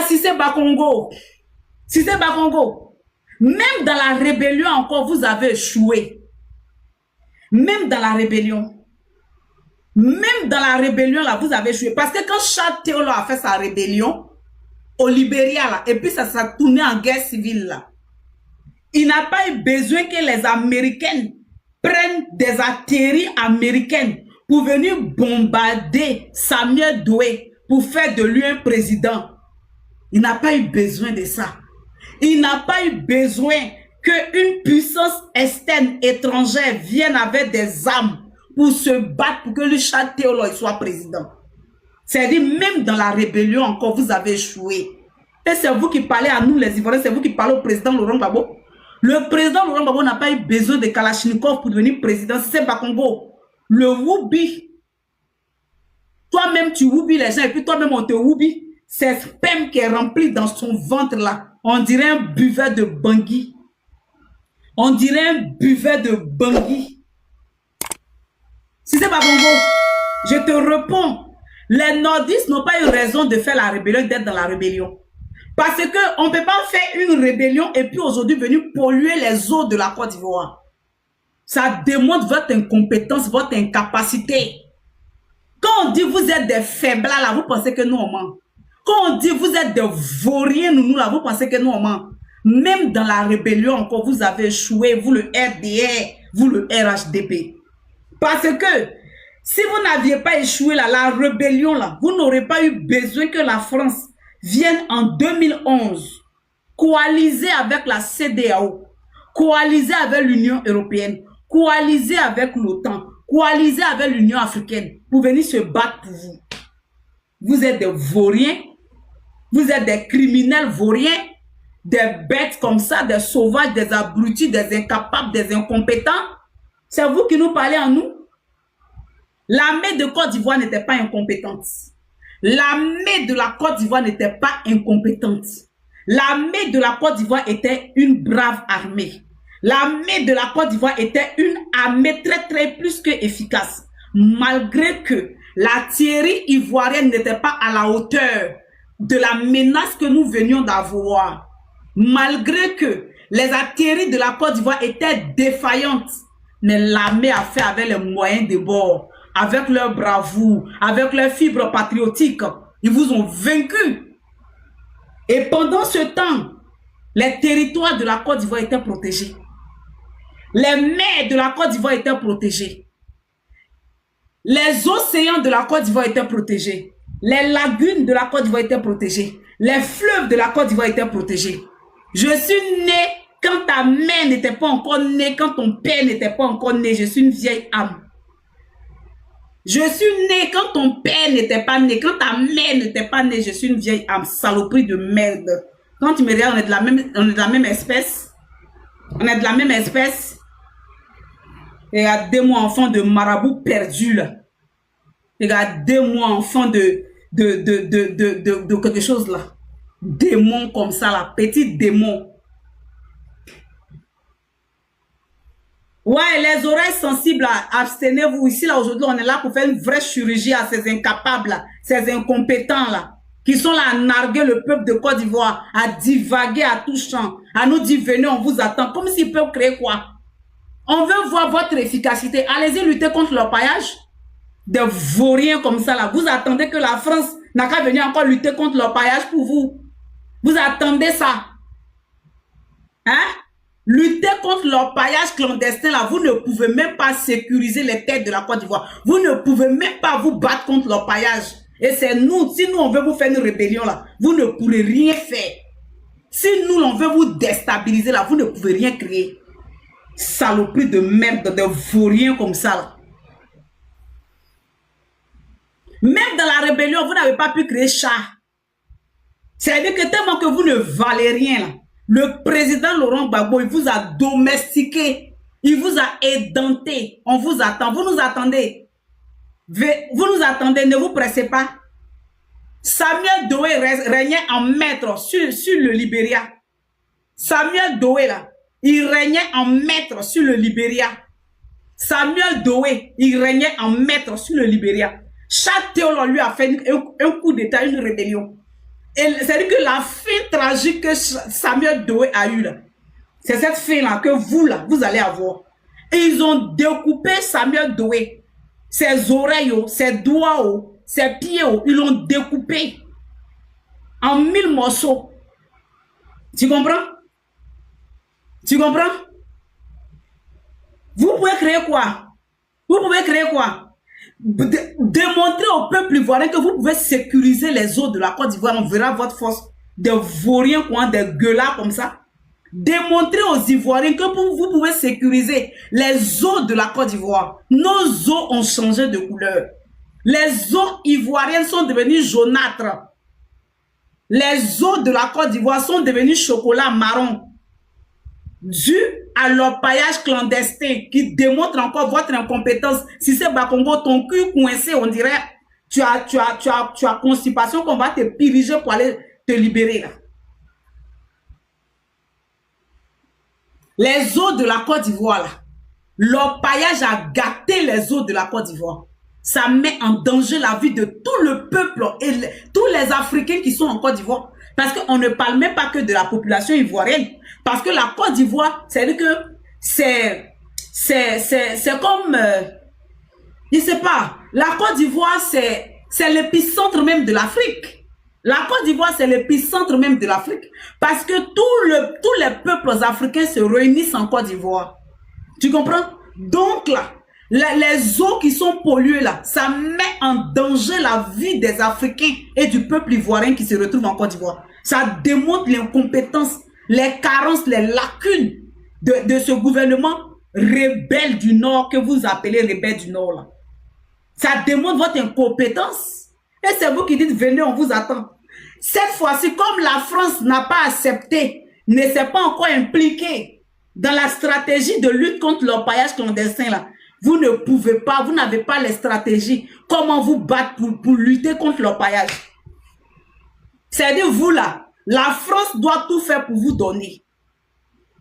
Cissé Bakongo. Cissé Bakongo. Même dans la rébellion encore, vous avez échoué. Même dans la rébellion. Même dans la rébellion, là, vous avez échoué. Parce que quand Charles Théolo a fait sa rébellion, au Libéria, là, et puis ça s'est tourné en guerre civile, là, il n'a pas eu besoin que les Américains prennent des atterris américaines pour venir bombarder Samuel Doe pour faire de lui un président. Il n'a pas eu besoin de ça. Il n'a pas eu besoin qu'une puissance externe étrangère vienne avec des armes pour se battre pour que le Charles Théolo soit président. C'est-à-dire, même dans la rébellion encore, vous avez échoué. Et c'est vous qui parlez à nous, les Ivoiriens, c'est vous qui parlez au président Laurent Gbagbo. Le président Laurent Gbagbo n'a pas eu besoin de Kalachnikov pour devenir président. C'est Bakongo. Le Woubi. Toi-même, tu Woubi les gens et puis toi-même, on te Woubi. C'est sperme qui est rempli dans son ventre là. On dirait un buvet de Bangui. On dirait un buvet de Bangui. Si c'est Bakongo, je te réponds. Les nordistes n'ont pas eu raison de faire la rébellion, d'être dans la rébellion. Parce qu'on ne peut pas faire une rébellion et puis aujourd'hui venir polluer les eaux de la Côte d'Ivoire. Ça démontre votre incompétence, votre incapacité. Quand on dit vous êtes des faiblards là, vous pensez que nous on ment. Quand on dit vous êtes des vauriens nous là, vous pensez que nous on ment. Même dans la rébellion encore, vous avez échoué, vous le RDR, vous le RHDP. Parce que si vous n'aviez pas échoué là, la rébellion là, vous n'aurez pas eu besoin que la France vienne en 2011 coaliser avec la CEDEAO, coaliser avec l'Union européenne, coaliser avec l'OTAN, coaliser avec l'Union africaine pour venir se battre pour vous. Vous êtes des vauriens, vous êtes des criminels vauriens, des bêtes comme ça, des sauvages, des abrutis, des incapables, des incompétents. C'est vous qui nous parlez en nous. L'armée de Côte d'Ivoire n'était pas incompétente. L'armée de la Côte d'Ivoire n'était pas incompétente. L'armée de la Côte d'Ivoire était une brave armée. L'armée de la Côte d'Ivoire était une armée très plus que efficace. Malgré que l'artillerie ivoirienne n'était pas à la hauteur de la menace que nous venions d'avoir. Malgré que les artilleries de la Côte d'Ivoire étaient défaillantes. Mais l'armée a fait avec les moyens de bord, avec leur bravoure, avec leur fibre patriotique. Ils vous ont vaincus. Et pendant ce temps, les territoires de la Côte d'Ivoire étaient protégés. Les mers de la Côte d'Ivoire étaient protégées. Les océans de la Côte d'Ivoire étaient protégés. Les lagunes de la Côte d'Ivoire étaient protégées. Les fleuves de la Côte d'Ivoire étaient protégés. Je suis né quand ta mère n'était pas encore née, quand ton père n'était pas encore né. Je suis une vieille âme. Je suis né quand ton père n'était pas né, quand ta mère n'était pas née. Je suis une vieille âme, saloperie de merde. Quand tu me regardes, on est de la même espèce. On est de la même espèce. Regardez-moi, enfant de marabout perdu là. Regardez-moi, enfant de quelque chose là. Démon comme ça là, petit démon. Ouais, les oreilles sensibles, abstenez-vous. Ici, là, aujourd'hui, on est là pour faire une vraie chirurgie à ces incapables, là, ces incompétents, là, qui sont là à narguer le peuple de Côte d'Ivoire, à divaguer à tout champ, à nous dire, venez, on vous attend. Comme s'ils peuvent créer quoi? On veut voir votre efficacité. Allez-y lutter contre le paillage. Des vauriens comme ça, là. Vous attendez que la France n'a qu'à venir encore lutter contre le paillage pour vous. Vous attendez ça. Hein? Lutter contre l'orpaillage clandestin, là, vous ne pouvez même pas sécuriser les terres de la Côte d'Ivoire. Vous ne pouvez même pas vous battre contre l'orpaillage. Et c'est nous, si nous on veut vous faire une rébellion, là, vous ne pourrez rien faire. Si nous on veut vous déstabiliser, là, vous ne pouvez rien créer. Saloperie de merde, de vauriens comme ça, là. Même dans la rébellion, vous n'avez pas pu créer chat. C'est-à-dire que tellement que vous ne valez rien, là. Le président Laurent Gbagbo, il vous a domestiqué. Il vous a édenté. On vous attend. Vous nous attendez. Vous nous attendez. Ne vous pressez pas. Samuel Doe régnait en maître sur le Libéria. Samuel Doe, là, il régnait en maître sur le Libéria. Samuel Doe, il régnait en maître sur le Libéria. Chaque théologue lui a fait un coup d'état, une rébellion. C'est-à-dire que la fin tragique que Samuel Doe a eue là, c'est cette fin-là que vous, là, vous allez avoir. Et ils ont découpé Samuel Doe. Ses oreilles, ses doigts, ses pieds, ils l'ont découpé en 1000 morceaux. Tu comprends? Tu comprends? Vous pouvez créer quoi? Vous pouvez créer quoi? Démontrer au peuple ivoirien que vous pouvez sécuriser les eaux de la Côte d'Ivoire. On verra votre force de vauriens, quoi, des gueulards comme ça. Démontrer aux Ivoiriens que vous pouvez sécuriser les eaux de la Côte d'Ivoire. Nos eaux ont changé de couleur. Les eaux ivoiriennes sont devenues jaunâtres. Les eaux de la Côte d'Ivoire sont devenues chocolat marron. Dû à l'orpaillage clandestin qui démontre encore votre incompétence. Si c'est Bakongo, ton cul coincé, on dirait tu as constipation qu'on va te piriger pour aller te libérer là. Les eaux de la Côte d'Ivoire là, l'orpaillage a gâté les eaux de la Côte d'Ivoire. Ça met en danger la vie de tout le peuple et tous les Africains qui sont en Côte d'Ivoire. Parce qu'on ne parle même pas que de la population ivoirienne. Parce que la Côte d'Ivoire, c'est-à-dire que c'est comme, je sais pas, la Côte d'Ivoire, c'est l'épicentre même de l'Afrique. La Côte d'Ivoire, c'est l'épicentre même de l'Afrique. Parce que tous les peuples africains se réunissent en Côte d'Ivoire. Tu comprends? Donc là, les eaux qui sont polluées là, ça met en danger la vie des Africains et du peuple ivoirien qui se retrouve en Côte d'Ivoire. Ça démontre l'incompétence, les carences, les lacunes de ce gouvernement rebelle du Nord que vous appelez rebelle du Nord là. Ça démontre votre incompétence. Et c'est vous qui dites, venez, on vous attend. Cette fois-ci, comme la France n'a pas accepté, ne s'est pas encore impliquée dans la stratégie de lutte contre l'orpaillage clandestin là, vous ne pouvez pas, vous n'avez pas les stratégies. Comment vous battre pour lutter contre l'orpaillage? C'est-à-dire, vous là, la France doit tout faire pour vous donner.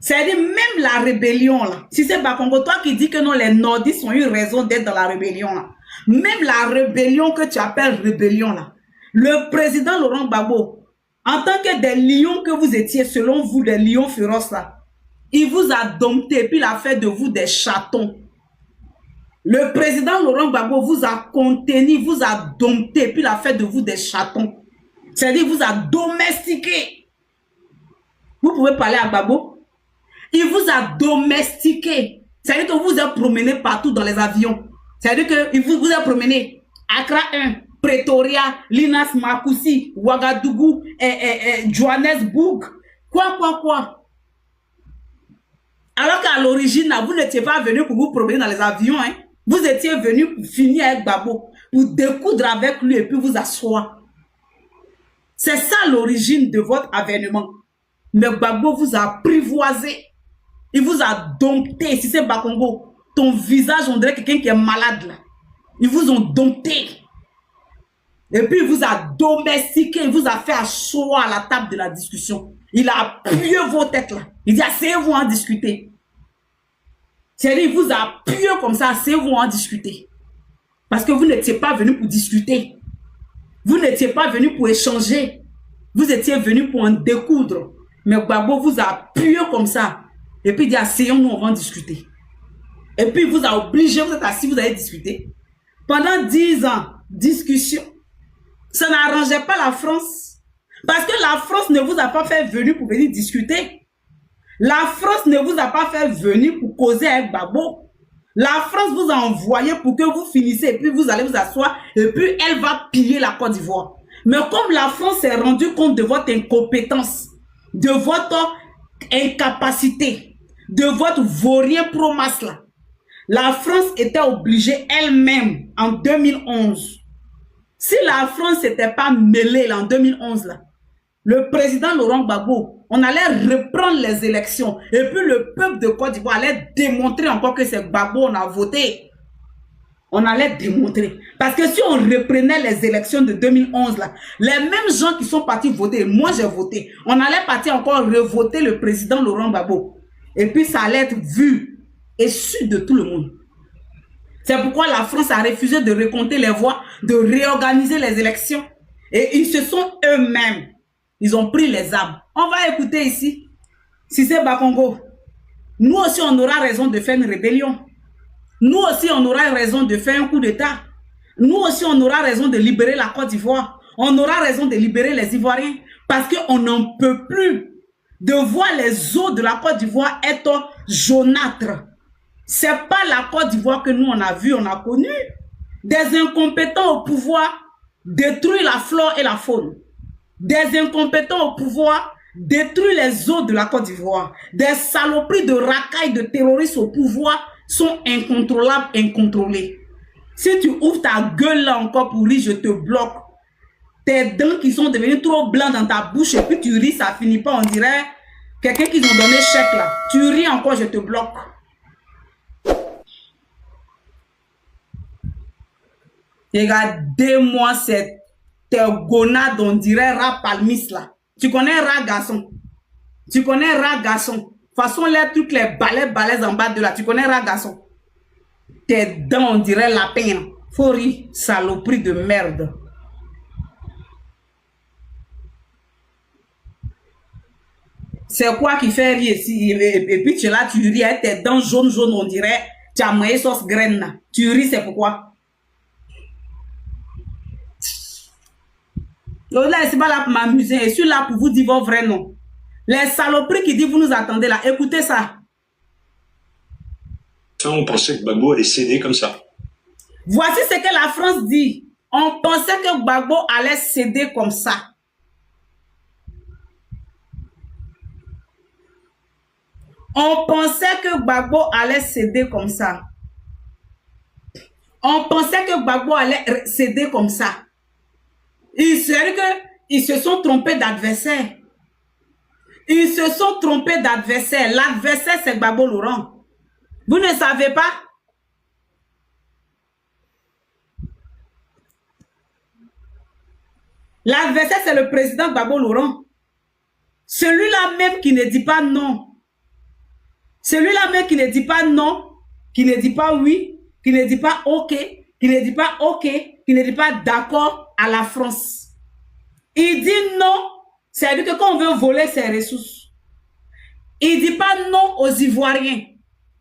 C'est-à-dire, même la rébellion là, si c'est Bakongo, toi qui dis que non, les nordistes ont eu raison d'être dans la rébellion là, même la rébellion que tu appelles rébellion là, le président Laurent Gbagbo, en tant que des lions que vous étiez, selon vous, des lions féroces là, il vous a dompté, puis il a fait de vous des chatons. Le président Laurent Gbagbo vous a contenu, vous a dompté, puis il a fait de vous des chatons. C'est-à-dire, vous a domestiqué. Vous pouvez parler à Gbagbo. Il vous a domestiqué. C'est-à-dire que vous êtes promené partout dans les avions. C'est-à-dire que vous êtes promené. Accra 1, Pretoria, Linas Makoussi, Ouagadougou, Johannesburg. Quoi. Alors qu'à l'origine, vous n'étiez pas venu pour vous promener dans les avions. Hein. Vous étiez venu pour finir avec Gbagbo, pour découdre avec lui et puis vous asseoir. C'est ça l'origine de votre avènement. Mais Gbagbo vous a apprivoisé. Il vous a dompté. Si c'est Bakongo, ton visage, on dirait quelqu'un qui est malade là. Ils vous ont dompté. Et puis il vous a domestiqué. Il vous a fait asseoir à la table de la discussion. Il a appuyé vos têtes là. Il dit, asseyez-vous en discuter. C'est-à-dire, il vous a appuyé comme ça, asseyez-vous en discuter. Parce que vous n'étiez pas venu pour discuter. Vous n'étiez pas venu pour échanger. Vous étiez venu pour en découdre. Mais Gbagbo vous a appuyé comme ça. Et puis il dit, asseyons-nous, on va en discuter. Et puis il vous a obligé, vous êtes assis, vous allez discuter. Pendant 10 ans, discussion. Ça n'arrangeait pas la France. Parce que la France ne vous a pas fait venir pour venir discuter. La France ne vous a pas fait venir pour causer avec Gbagbo. La France vous a envoyé pour que vous finissiez et puis vous allez vous asseoir et puis elle va piller la Côte d'Ivoire. Mais comme la France s'est rendue compte de votre incompétence, de votre incapacité, de votre vaurien pro-masse là, la France était obligée elle-même en 2011. Si la France n'était pas mêlée là, en 2011 là, le président Laurent Gbagbo, on allait reprendre les élections. Et puis le peuple de Côte d'Ivoire allait démontrer encore que c'est Gbagbo on a voté. On allait démontrer. Parce que si on reprenait les élections de 2011, là, les mêmes gens qui sont partis voter, moi j'ai voté, on allait partir encore revoter le président Laurent Gbagbo. Et puis ça allait être vu et su de tout le monde. C'est pourquoi la France a refusé de recompter les voix, de réorganiser les élections. Et ils se sont eux-mêmes Ils ont pris les armes. On va écouter ici. Si c'est Bakongo, nous aussi, on aura raison de faire une rébellion. Nous aussi, on aura raison de faire un coup d'État. Nous aussi, on aura raison de libérer la Côte d'Ivoire. On aura raison de libérer les Ivoiriens. Parce qu'on n'en peut plus de voir les eaux de la Côte d'Ivoire être jaunâtres. Ce n'est pas la Côte d'Ivoire que nous, on a vu, on a connu. Des incompétents au pouvoir détruisent la flore et la faune. Des incompétents au pouvoir détruisent les eaux de la Côte d'Ivoire. Des saloperies de racailles, de terroristes au pouvoir sont incontrôlables, incontrôlés. Si tu ouvres ta gueule là encore pour rire, je te bloque. Tes dents qui sont devenues trop blancs dans ta bouche et puis tu ris, ça finit pas, on dirait quelqu'un qui ont donné chèque là. Tu ris encore, je te bloque. Regardez-moi cette gonade, on dirait rat palmis là. Tu connais rat garçon? Tu connais rat garçon? De toute façon, les trucs, les balais en bas de là, tu connais rat garçon? Tes dents, on dirait lapin. Faut rire, saloperie de merde. C'est quoi qui fait rire ici? Et puis tu es là, tu ris avec tes dents jaunes, on dirait tu as mangé sauce graine là. Tu ris, c'est pourquoi? Là, je suis pas là pour m'amuser. Je suis là pour vous dire vos vrais noms. Les saloperies qui disent vous nous attendez là, écoutez ça. On pensait que Gbagbo allait céder comme ça. Voici ce que la France dit. On pensait que Gbagbo allait céder comme ça. On pensait que Gbagbo allait céder comme ça. On pensait que Gbagbo allait céder comme ça. Ils se sont trompés d'adversaire. Ils se sont trompés d'adversaire. L'adversaire, c'est Gbagbo Laurent. Vous ne savez pas? L'adversaire, c'est le président Gbagbo Laurent. Celui-là même qui ne dit pas non. Celui-là même qui ne dit pas non, qui ne dit pas oui, qui ne dit pas ok, qui ne dit pas ok, qui ne dit pas d'accord à la France. Il dit non, c'est-à-dire que quand on veut voler ses ressources, il ne dit pas non aux Ivoiriens.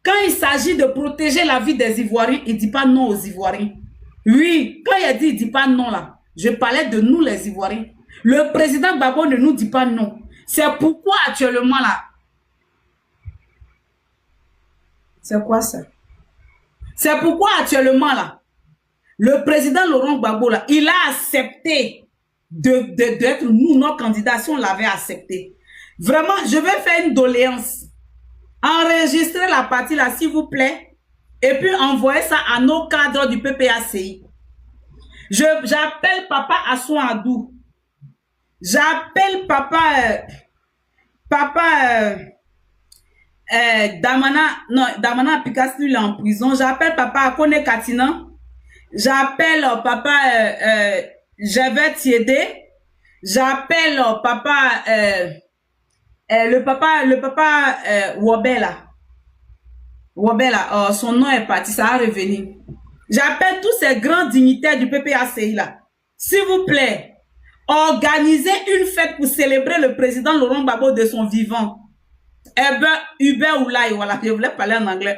Quand il s'agit de protéger la vie des Ivoiriens, il ne dit pas non aux Ivoiriens. Oui, quand il ne dit pas non là, je parlais de nous les Ivoiriens. Le président Gbagbo ne nous dit pas non. C'est pourquoi actuellement là, c'est quoi ça? C'est pourquoi actuellement là, le président Laurent Gbagbo là, il a accepté d'être nous, nos candidats, si on l'avait accepté. Vraiment, je vais faire une doléance. Enregistrez la partie là, s'il vous plaît, et puis envoyez ça à nos cadres du PPACI. J'appelle Papa Assouadou. J'appelle Papa Damana Picasso, il est en prison. J'appelle Papa Akone Katina. J'appelle Papa Javet Tiédé. J'appelle Papa le papa Wobela. Wobela, son nom est parti, ça a revenu. J'appelle tous ces grands dignitaires du PPACI là. S'il vous plaît, organisez une fête pour célébrer le président Laurent Gbagbo de son vivant. Hubert Oulay, voilà, je voulais parler en anglais,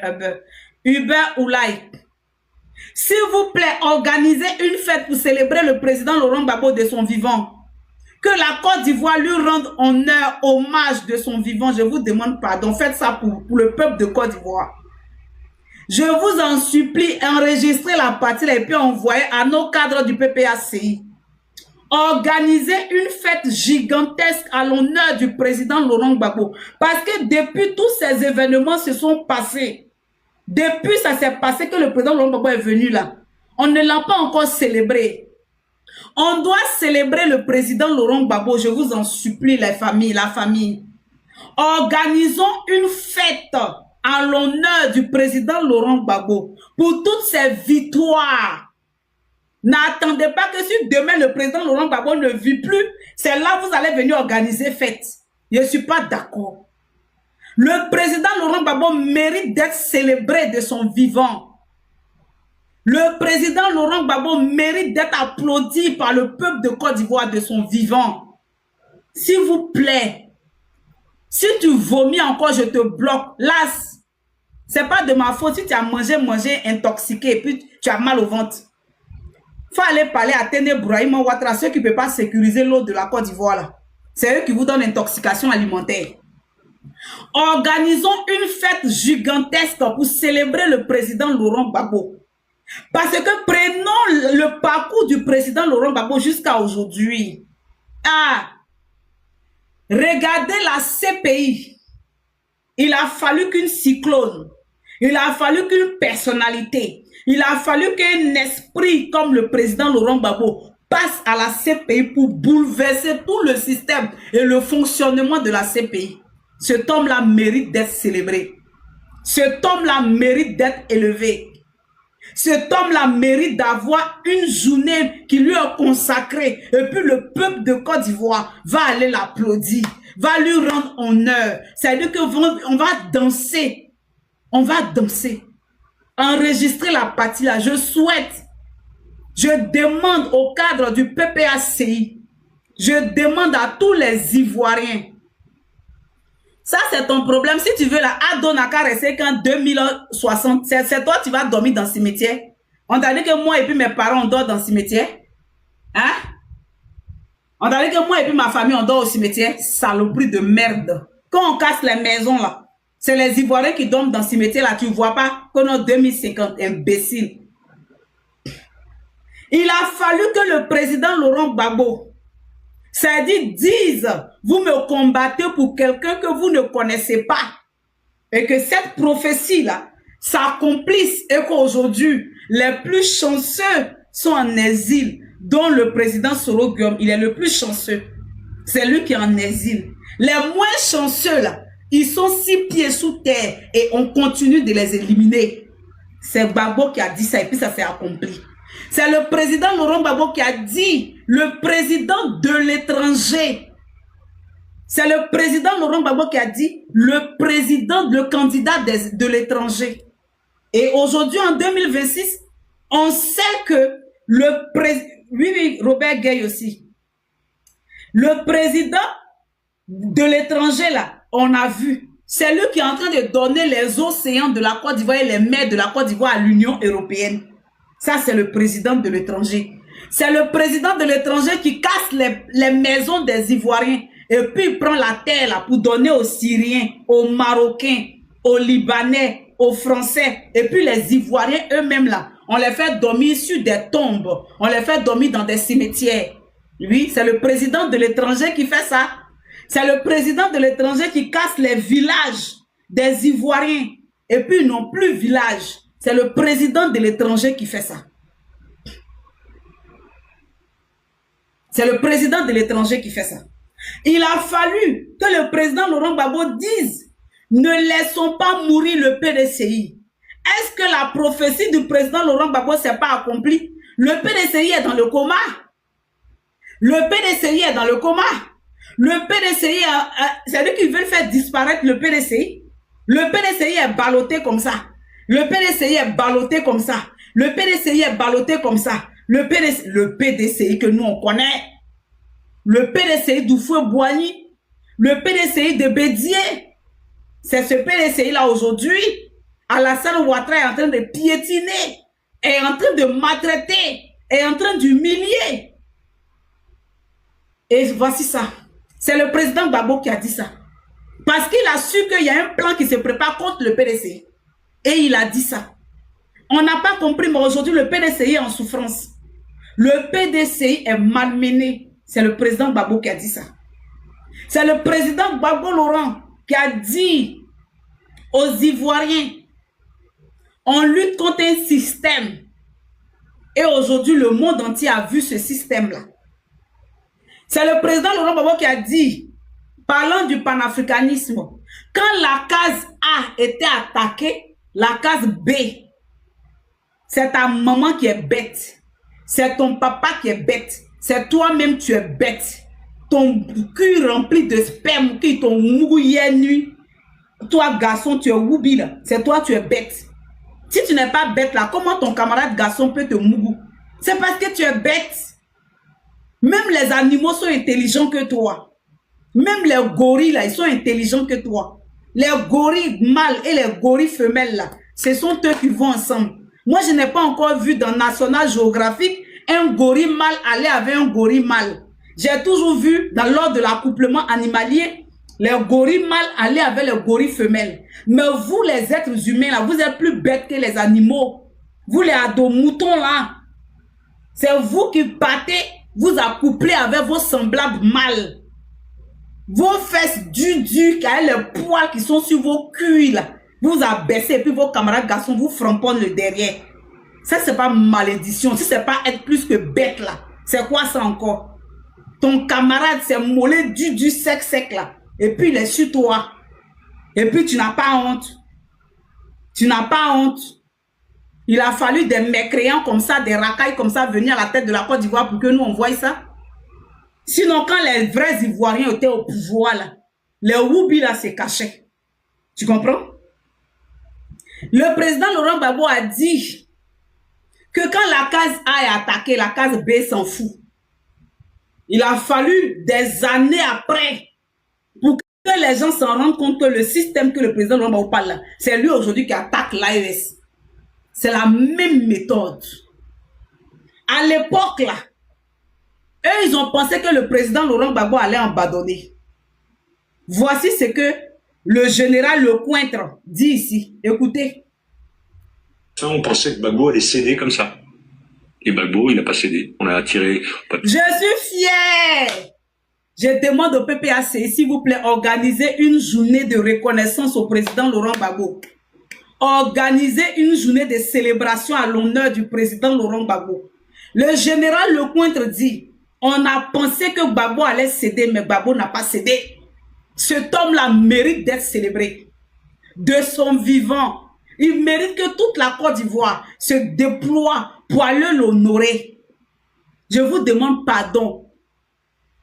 Hubert Oulay. S'il vous plaît, organisez une fête pour célébrer le président Laurent Gbagbo de son vivant. Que la Côte d'Ivoire lui rende honneur, hommage de son vivant. Je vous demande pardon. Faites ça pour le peuple de Côte d'Ivoire. Je vous en supplie, enregistrez la partie et puis envoyez à nos cadres du PPACI. Organisez une fête gigantesque à l'honneur du président Laurent Gbagbo. Parce que depuis tous ces événements se sont passés, depuis ça s'est passé que le président Laurent Gbagbo est venu là, on ne l'a pas encore célébré. On doit célébrer le président Laurent Gbagbo, je vous en supplie les familles, la famille. Organisons une fête à l'honneur du président Laurent Gbagbo pour toutes ces victoires. N'attendez pas que si demain le président Laurent Gbagbo ne vit plus, c'est là que vous allez venir organiser fête. Je ne suis pas d'accord. Le président Laurent Gbagbo mérite d'être célébré de son vivant. Le président Laurent Gbagbo mérite d'être applaudi par le peuple de Côte d'Ivoire de son vivant. S'il vous plaît, si tu vomis encore, je te bloque. Là, c'est pas de ma faute si tu as mangé intoxiqué et puis tu as mal au ventre. Il faut aller parler à Tene Brahima Ouattara, ceux qui ne peuvent pas sécuriser l'eau de la Côte d'Ivoire. C'est eux qui vous donnent intoxication alimentaire. Organisons une fête gigantesque pour célébrer le président Laurent Gbagbo. Parce que prenons le parcours du président Laurent Gbagbo jusqu'à aujourd'hui. Ah, regardez la CPI. Il a fallu qu'une cyclone, il a fallu qu'une personnalité, il a fallu qu'un esprit comme le président Laurent Gbagbo passe à la CPI pour bouleverser tout le système et le fonctionnement de la CPI. Cet homme-là mérite d'être célébré. Cet homme-là mérite d'être élevé. Cet homme-là mérite d'avoir une journée qui lui est consacrée. Et puis le peuple de Côte d'Ivoire va aller l'applaudir, va lui rendre honneur. C'est-à-dire qu'on va danser. On va danser. Enregistrer la partie là. Je demande au cadre du PPACI, je demande à tous les Ivoiriens. Ça, c'est ton problème. Si tu veux, la Ado n'a qu'à rester qu'en 2060. C'est toi, tu vas dormir dans le cimetière. On t'a dit que moi et puis mes parents, on dort dans le cimetière. Hein? On t'a dit que moi et puis ma famille, on dort au cimetière. Saloperie de merde. Quand on casse les maisons, là, c'est les Ivoiriens qui dorment dans le cimetière, là. Tu ne vois pas qu'on a 2050, imbécile. Il a fallu que le président Laurent Gbagbo, c'est-à-dire, dise, vous me combattez pour quelqu'un que vous ne connaissez pas. Et que cette prophétie-là s'accomplisse et qu'aujourd'hui, les plus chanceux sont en exil, dont le président Soro Guillaume, il est le plus chanceux. C'est lui qui est en exil. Les moins chanceux, là, ils sont 6 pieds sous terre et on continue de les éliminer. C'est Gbagbo qui a dit ça et puis ça s'est accompli. C'est le président Laurent Gbagbo qui a dit, le président de l'étranger. C'est le président Laurent Gbagbo qui a dit, le candidat de l'étranger. Et aujourd'hui, en 2026, on sait que le président, oui, Robert Gueye aussi, le président de l'étranger, là, on a vu, c'est lui qui est en train de donner les océans de la Côte d'Ivoire et les mers de la Côte d'Ivoire à l'Union européenne. Ça, c'est le président de l'étranger. C'est le président de l'étranger qui casse les maisons des Ivoiriens et puis il prend la terre là pour donner aux Syriens, aux Marocains, aux Libanais, aux Français. Et puis les Ivoiriens eux-mêmes là, on les fait dormir sur des tombes. On les fait dormir dans des cimetières. Oui, c'est le président de l'étranger qui fait ça. C'est le président de l'étranger qui casse les villages des Ivoiriens. Et puis ils n'ont plus village. C'est le président de l'étranger qui fait ça. C'est le président de l'étranger qui fait ça. Il a fallu que le président Laurent Gbagbo dise « Ne laissons pas mourir le PDCI ». Est-ce que la prophétie du président Laurent Gbagbo ne s'est pas accomplie? Le PDCI est dans le coma. Le PDCI est dans le coma. Le PDCI, c'est lui qui veut faire disparaître le PDCI. Le PDCI est ballotté comme ça. Le PDCI est ballotté comme ça. Le PDCI est ballotté comme ça. Le PDCI que nous on connaît. Le PDCI d'Oufoué-Boigny. Le PDCI de Bédier. C'est ce PDCI-là aujourd'hui. Alassane Ouattara est en train de piétiner. Est en train de maltraiter. Est en train d'humilier. Et voici ça. C'est le président Gbagbo qui a dit ça. Parce qu'il a su qu'il y a un plan qui se prépare contre le PDCI. Et il a dit ça. On n'a pas compris, mais aujourd'hui, le PDCI est en souffrance. Le PDCI est malmené. C'est le président Gbagbo qui a dit ça. C'est le président Gbagbo Laurent qui a dit aux Ivoiriens, on lutte contre un système. Et aujourd'hui, le monde entier a vu ce système-là. C'est le président Laurent Gbagbo qui a dit, parlant du panafricanisme, quand la case A était attaquée, la case B, c'est ta maman qui est bête. C'est ton papa qui est bête. C'est toi-même tu es bête. Ton cul rempli de sperme qui t'ont mouillé nuit. Toi, garçon, tu es woubi là. C'est toi, tu es bête. Si tu n'es pas bête là, comment ton camarade garçon peut te mougou? C'est parce que tu es bête. Même les animaux sont intelligents que toi. Même les gorilles, là, ils sont intelligents que toi. Les gorilles mâles et les gorilles femelles, là, ce sont eux qui vont ensemble. Moi, je n'ai pas encore vu dans National Geographic un gorille mâle aller avec un gorille mâle. J'ai toujours vu, lors de l'accouplement animalier, les gorilles mâles aller avec les gorilles femelles. Mais vous, les êtres humains, là, vous êtes plus bêtes que les animaux. Vous, les ados-moutons, là, c'est vous qui partez, vous accouplez avec vos semblables mâles. Vos fesses dures, avec les poils qui sont sur vos culs, là, vous abaissez, et puis vos camarades garçons vous framponnent le derrière. Ça, c'est pas malédiction. Si c'est pas être plus que bête, là, c'est quoi ça encore? Ton camarade, c'est mollet du sec, là. Et puis, il est sur toi. Et puis, tu n'as pas honte. Tu n'as pas honte. Il a fallu des mécréants comme ça, des racailles comme ça, venir à la tête de la Côte d'Ivoire pour que nous, on voie ça. Sinon, quand les vrais Ivoiriens étaient au pouvoir, là, les Woubi, là, se cachaient. Tu comprends? Le président Laurent Gbagbo a dit que quand la case A est attaquée, la case B s'en fout. Il a fallu des années après pour que les gens s'en rendent compte que le système que le président Laurent Gbagbo parle là, c'est lui aujourd'hui qui attaque l'AES. C'est la même méthode. À l'époque là, eux ils ont pensé que le président Laurent Gbagbo allait abandonner. Voici ce que le général Lecointre dit ici. Écoutez. On pensait que Gbagbo allait céder comme ça. Et Gbagbo, il n'a pas cédé. On a attiré... Je suis fier. Je demande au PPAC, s'il vous plaît, organisez une journée de reconnaissance au président Laurent Gbagbo. Organisez une journée de célébration à l'honneur du président Laurent Gbagbo. Le général Lecointre dit, on a pensé que Gbagbo allait céder, mais Gbagbo n'a pas cédé. Cet homme-là mérite d'être célébré. De son vivant, il mérite que toute la Côte d'Ivoire se déploie pour aller l'honorer. Je vous demande pardon.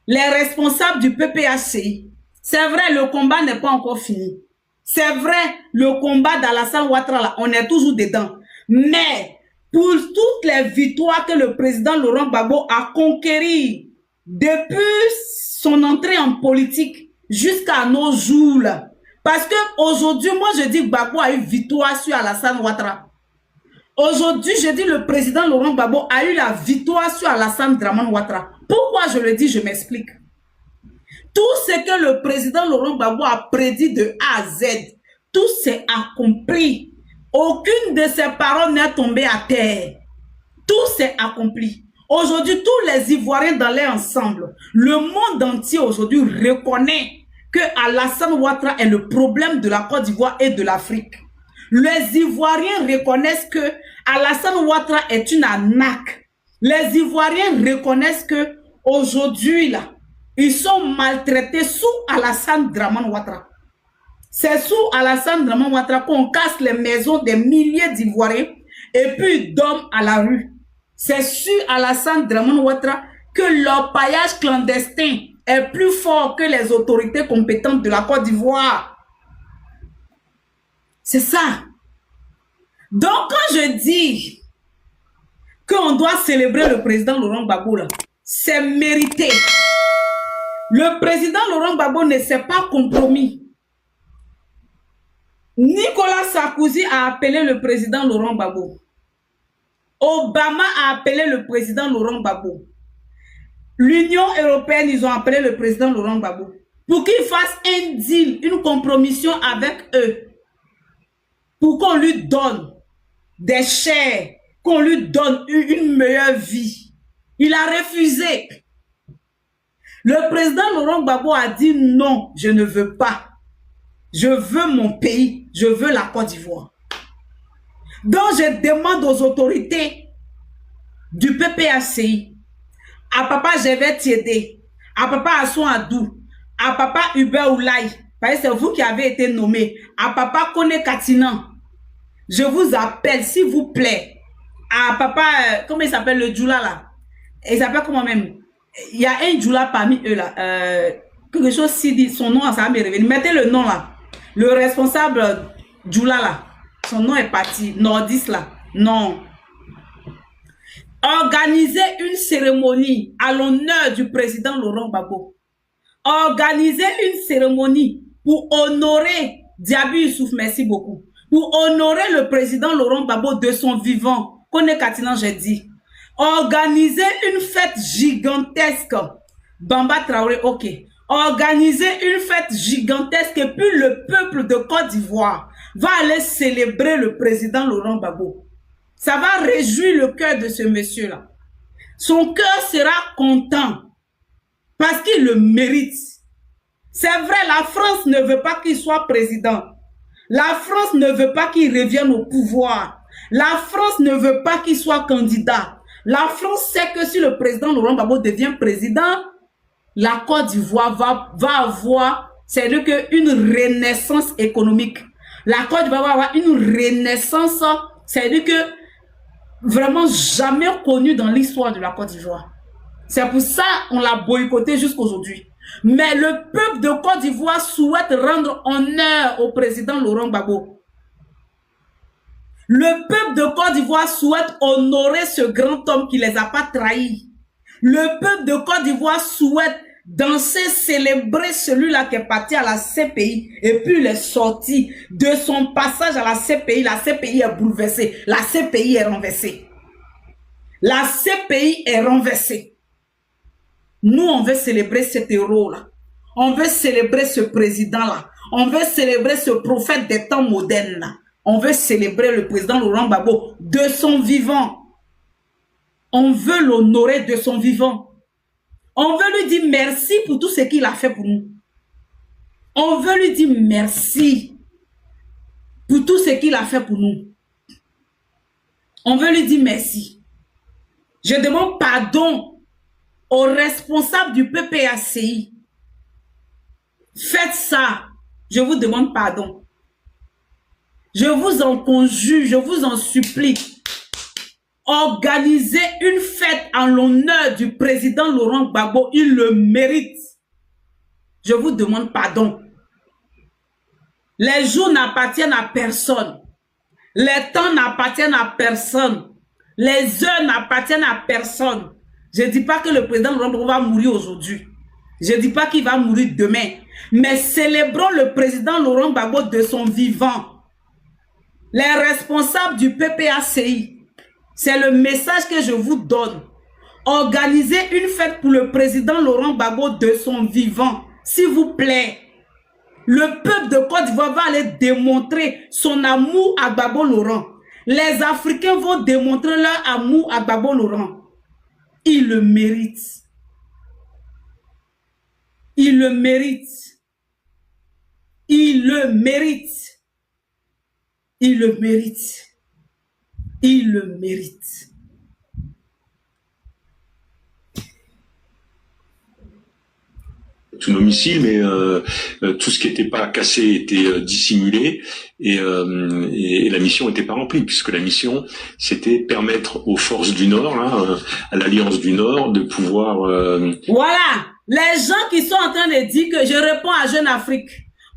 Les responsables du PPHCI, c'est vrai, le combat n'est pas encore fini. C'est vrai, le combat d'Alassane Ouattara, là, on est toujours dedans. Mais pour toutes les victoires que le président Laurent Gbagbo a conquéries depuis son entrée en politique jusqu'à nos jours, là, parce que aujourd'hui, moi je dis que Gbagbo a eu victoire sur Alassane Ouattara. Aujourd'hui, je dis le président Laurent Gbagbo a eu la victoire sur Alassane Dramane Ouattara. Pourquoi je le dis, je m'explique. Tout ce que le président Laurent Gbagbo a prédit de A à Z, tout s'est accompli. Aucune de ses paroles n'est tombée à terre. Tout s'est accompli. Aujourd'hui, tous les Ivoiriens dans leur ensemble, le monde entier aujourd'hui reconnaît que Alassane Ouattara est le problème de la Côte d'Ivoire et de l'Afrique. Les Ivoiriens reconnaissent que Alassane Ouattara est une arnaque. Les Ivoiriens reconnaissent que aujourd'hui là, ils sont maltraités sous Alassane Dramane Ouattara. C'est sous Alassane Dramane Ouattara qu'on casse les maisons des milliers d'Ivoiriens et puis d'hommes à la rue. C'est sur Alassane Dramane Ouattara que l'orpaillage clandestin est plus fort que les autorités compétentes de la Côte d'Ivoire. C'est ça. Donc, quand je dis qu'on doit célébrer le président Laurent Gbagbo, c'est mérité. Le président Laurent Gbagbo ne s'est pas compromis. Nicolas Sarkozy a appelé le président Laurent Gbagbo. Obama a appelé le président Laurent Gbagbo. L'Union européenne, ils ont appelé le président Laurent Gbagbo pour qu'il fasse un deal, une compromission avec eux, pour qu'on lui donne des chairs, qu'on lui donne une meilleure vie. Il a refusé. Le président Laurent Gbagbo a dit non, je ne veux pas. Je veux mon pays, je veux la Côte d'Ivoire. Donc je demande aux autorités du PPACI, à papa Gervais Tiédé, à papa Asson Adou, à papa Hubert Oulaye, parce que c'est vous qui avez été nommé, à papa Kone Katinan, je vous appelle, s'il vous plaît, à papa, comment il s'appelle le Djoula là? Il s'appelle comment même? Il y a un Djoula parmi eux là, quelque chose s'il dit, son nom, ça va me revenir. Mettez le nom là, le responsable Djoula là, son nom est parti, Nordis là, non. Organiser une cérémonie à l'honneur du président Laurent Gbagbo organiser une cérémonie pour honorer Diaby Youssouf, merci beaucoup, pour honorer le président Laurent Gbagbo de son vivant, Kone Katinan, j'ai dit. Organiser une fête gigantesque, Bamba Traoré, ok. Organiser une fête gigantesque et puis le peuple de Côte d'Ivoire va aller célébrer le président Laurent Gbagbo. Ça va réjouir le cœur de ce monsieur-là. Son cœur sera content parce qu'il le mérite. C'est vrai, la France ne veut pas qu'il soit président. La France ne veut pas qu'il revienne au pouvoir. La France ne veut pas qu'il soit candidat. La France sait que si le président Laurent Gbagbo devient président, la Côte d'Ivoire va avoir, c'est-à-dire une renaissance économique. La Côte d'Ivoire va avoir une renaissance, c'est-à-dire que vraiment jamais connue dans l'histoire de la Côte d'Ivoire. C'est pour ça qu'on l'a boycotté jusqu'aujourd'hui. Mais le peuple de Côte d'Ivoire souhaite rendre honneur au président Laurent Gbagbo. Le peuple de Côte d'Ivoire souhaite honorer ce grand homme qui ne les a pas trahis. Le peuple de Côte d'Ivoire souhaite danser, célébrer celui-là qui est parti à la CPI et puis il est sorti de son passage à la CPI. La CPI est bouleversée. La CPI est renversée. La CPI est renversée. Nous, on veut célébrer cet héros-là. On veut célébrer ce président-là. On veut célébrer ce prophète des temps modernes-là. On veut célébrer le président Laurent Gbagbo de son vivant. On veut l'honorer de son vivant. On veut lui dire merci pour tout ce qu'il a fait pour nous. On veut lui dire merci pour tout ce qu'il a fait pour nous. On veut lui dire merci. Je demande pardon aux responsables du PPACI. Faites ça. Je vous demande pardon. Je vous en conjure, je vous en supplie. Organisez une fête en l'honneur du président Laurent Gbagbo. Il le mérite. Je vous demande pardon. Les jours n'appartiennent à personne. Les temps n'appartiennent à personne. Les heures n'appartiennent à personne. Je ne dis pas que le président Laurent Gbagbo va mourir aujourd'hui. Je ne dis pas qu'il va mourir demain. Mais célébrons le président Laurent Gbagbo de son vivant. Les responsables du PPACI, c'est le message que je vous donne. Organisez une fête pour le président Laurent Gbagbo de son vivant. S'il vous plaît. Le peuple de Côte d'Ivoire va aller démontrer son amour à Gbagbo Laurent. Les Africains vont démontrer leur amour à Gbagbo Laurent. Il le mérite. Il le mérite. Il le mérite. Il le mérite. Il le mérite. Son domicile, mais tout ce qui n'était pas cassé était dissimulé et la mission n'était pas remplie, puisque la mission, c'était permettre aux forces du Nord, là, à l'Alliance du Nord, de pouvoir... Voilà, les gens qui sont en train de dire que je réponds à Jeune Afrique.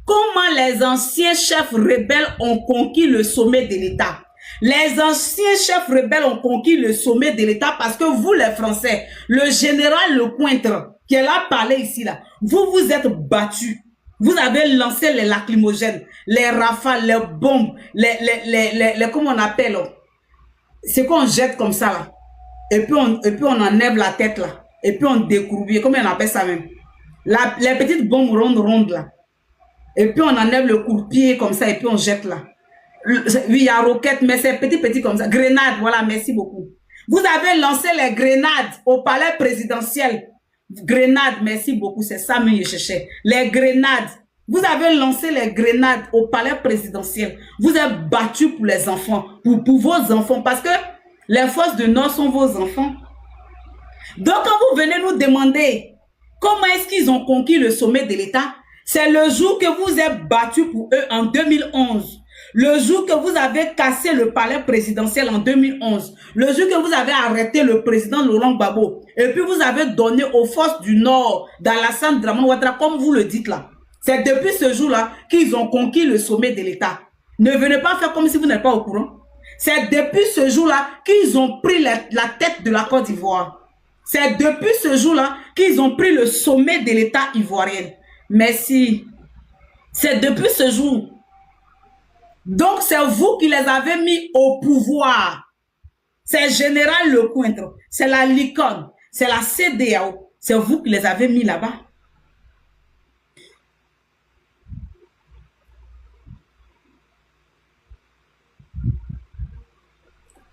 Comment les anciens chefs rebelles ont conquis le sommet de l'État? Les anciens chefs rebelles ont conquis le sommet de l'État parce que vous, les Français, le général Lecointre, qui est là parlé ici, là, vous vous êtes battus. Vous avez lancé les lacrymogènes, les rafales, les bombes, les comment on appelle, c'est qu'on jette comme ça, là. Et puis on enlève la tête, là. Et puis on découvre, comment on appelle ça même? Les petites bombes rondes, là. Et puis on enlève le coup-pied comme ça et puis on jette là. Oui, il y a roquette, mais c'est petit comme ça. Grenade, voilà, merci beaucoup. Vous avez lancé les grenades au palais présidentiel. Grenades, merci beaucoup, c'est ça que je cherchais. Les grenades. Vous avez lancé les grenades au palais présidentiel. Vous êtes battu pour les enfants, pour vos enfants, parce que les forces du Nord sont vos enfants. Donc quand vous venez nous demander comment est-ce qu'ils ont conquis le sommet de l'État, c'est le jour que vous êtes battu pour eux en 2011. Le jour que vous avez cassé le palais présidentiel en 2011. Le jour que vous avez arrêté le président Laurent Gbagbo. Et puis vous avez donné aux forces du Nord d'Alassane Dramane Ouattara, comme vous le dites là. C'est depuis ce jour-là qu'ils ont conquis le sommet de l'État. Ne venez pas faire comme si vous n'êtes pas au courant. C'est depuis ce jour-là qu'ils ont pris la tête de la Côte d'Ivoire. C'est depuis ce jour-là qu'ils ont pris le sommet de l'État ivoirien. Merci. C'est depuis ce jour. Donc, c'est vous qui les avez mis au pouvoir. C'est Général Lecointre, c'est la Licorne, c'est la CEDEAO. C'est vous qui les avez mis là-bas.